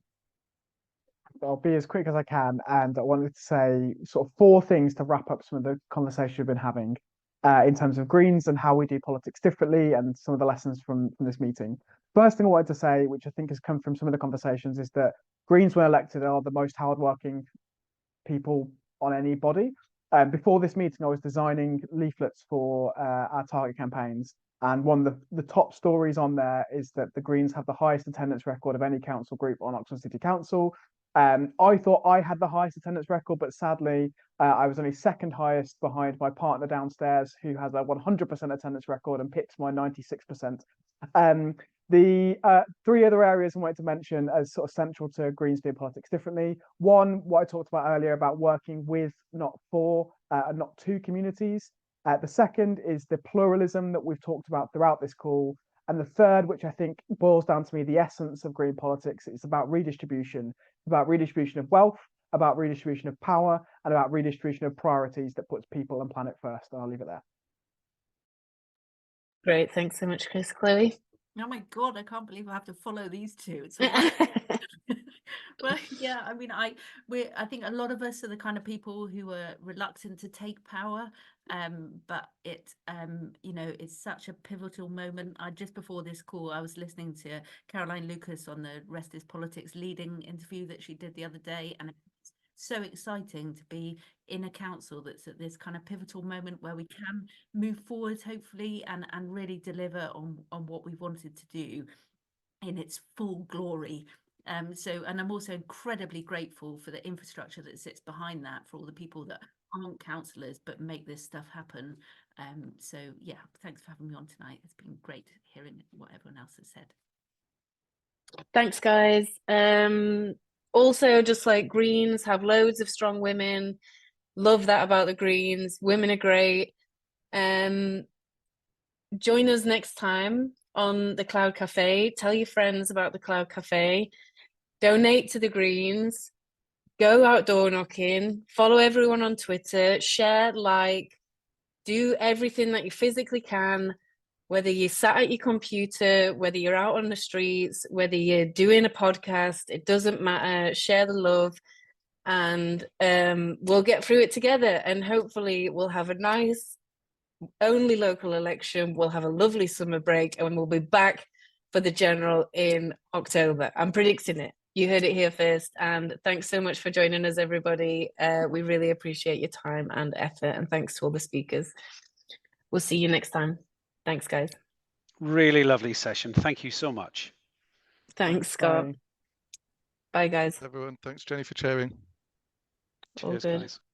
I'll be as quick as I can, and I wanted to say sort of 4 things to wrap up some of the conversation we've been having in terms of Greens and how we do politics differently, and some of the lessons from this meeting. First thing I wanted to say, which I think has come from some of the conversations, is that Greens, when elected, are the most hardworking people on any body. Before this meeting, I was designing leaflets for our target campaigns, and one of the top stories on there is that the Greens have the highest attendance record of any council group on Oxford City Council. I thought I had the highest attendance record, but sadly, I was only second highest behind my partner downstairs, who has a 100% attendance record, and Pitt's my 96%. The 3 other areas I wanted to mention as sort of central to Greens doing politics differently. One, what I talked about earlier about working with, not for, and not to communities. The second is the pluralism that we've talked about throughout this call. And the third, which I think boils down to me the essence of green politics, it's about redistribution. It's about redistribution of wealth, about redistribution of power, and about redistribution of priorities that puts people and planet first. And I'll leave it there. Great, thanks so much, Chris. Chloe? Oh my God, I can't believe I have to follow these two. It's well, yeah, I mean, I think a lot of us are the kind of people who are reluctant to take power, but it's such a pivotal moment. Just before this call, I was listening to Caroline Lucas on the Rest is Politics leading interview that she did the other day, and it's so exciting to be in a council that's at this kind of pivotal moment where we can move forward, hopefully, and really deliver on what we wanted to do in its full glory. And I'm also incredibly grateful for the infrastructure that sits behind that, for all the people that aren't councillors but make this stuff happen. So yeah, thanks for having me on tonight. It's been great hearing what everyone else has said. Thanks, guys. Also, just like Greens have loads of strong women. Love that about the Greens. Women are great. Join us next time on the Cloud Cafe. Tell your friends about the Cloud Cafe. Donate to the Greens. Go outdoor knocking. Follow everyone on Twitter. Share, like, do everything that you physically can. Whether you're sat at your computer, whether you're out on the streets, whether you're doing a podcast, it doesn't matter. Share the love, and we'll get through it together. And hopefully we'll have a nice, only local election. We'll have a lovely summer break, and we'll be back for the general in October. I'm predicting it. You heard it here first. And thanks so much for joining us, everybody. We really appreciate your time and effort. And thanks to all the speakers. We'll see you next time. Thanks, guys. Really lovely session. Thank you so much. Thanks, Scott. Bye, guys. Everyone, thanks, Jenny, for chairing. All Cheers, good. guys.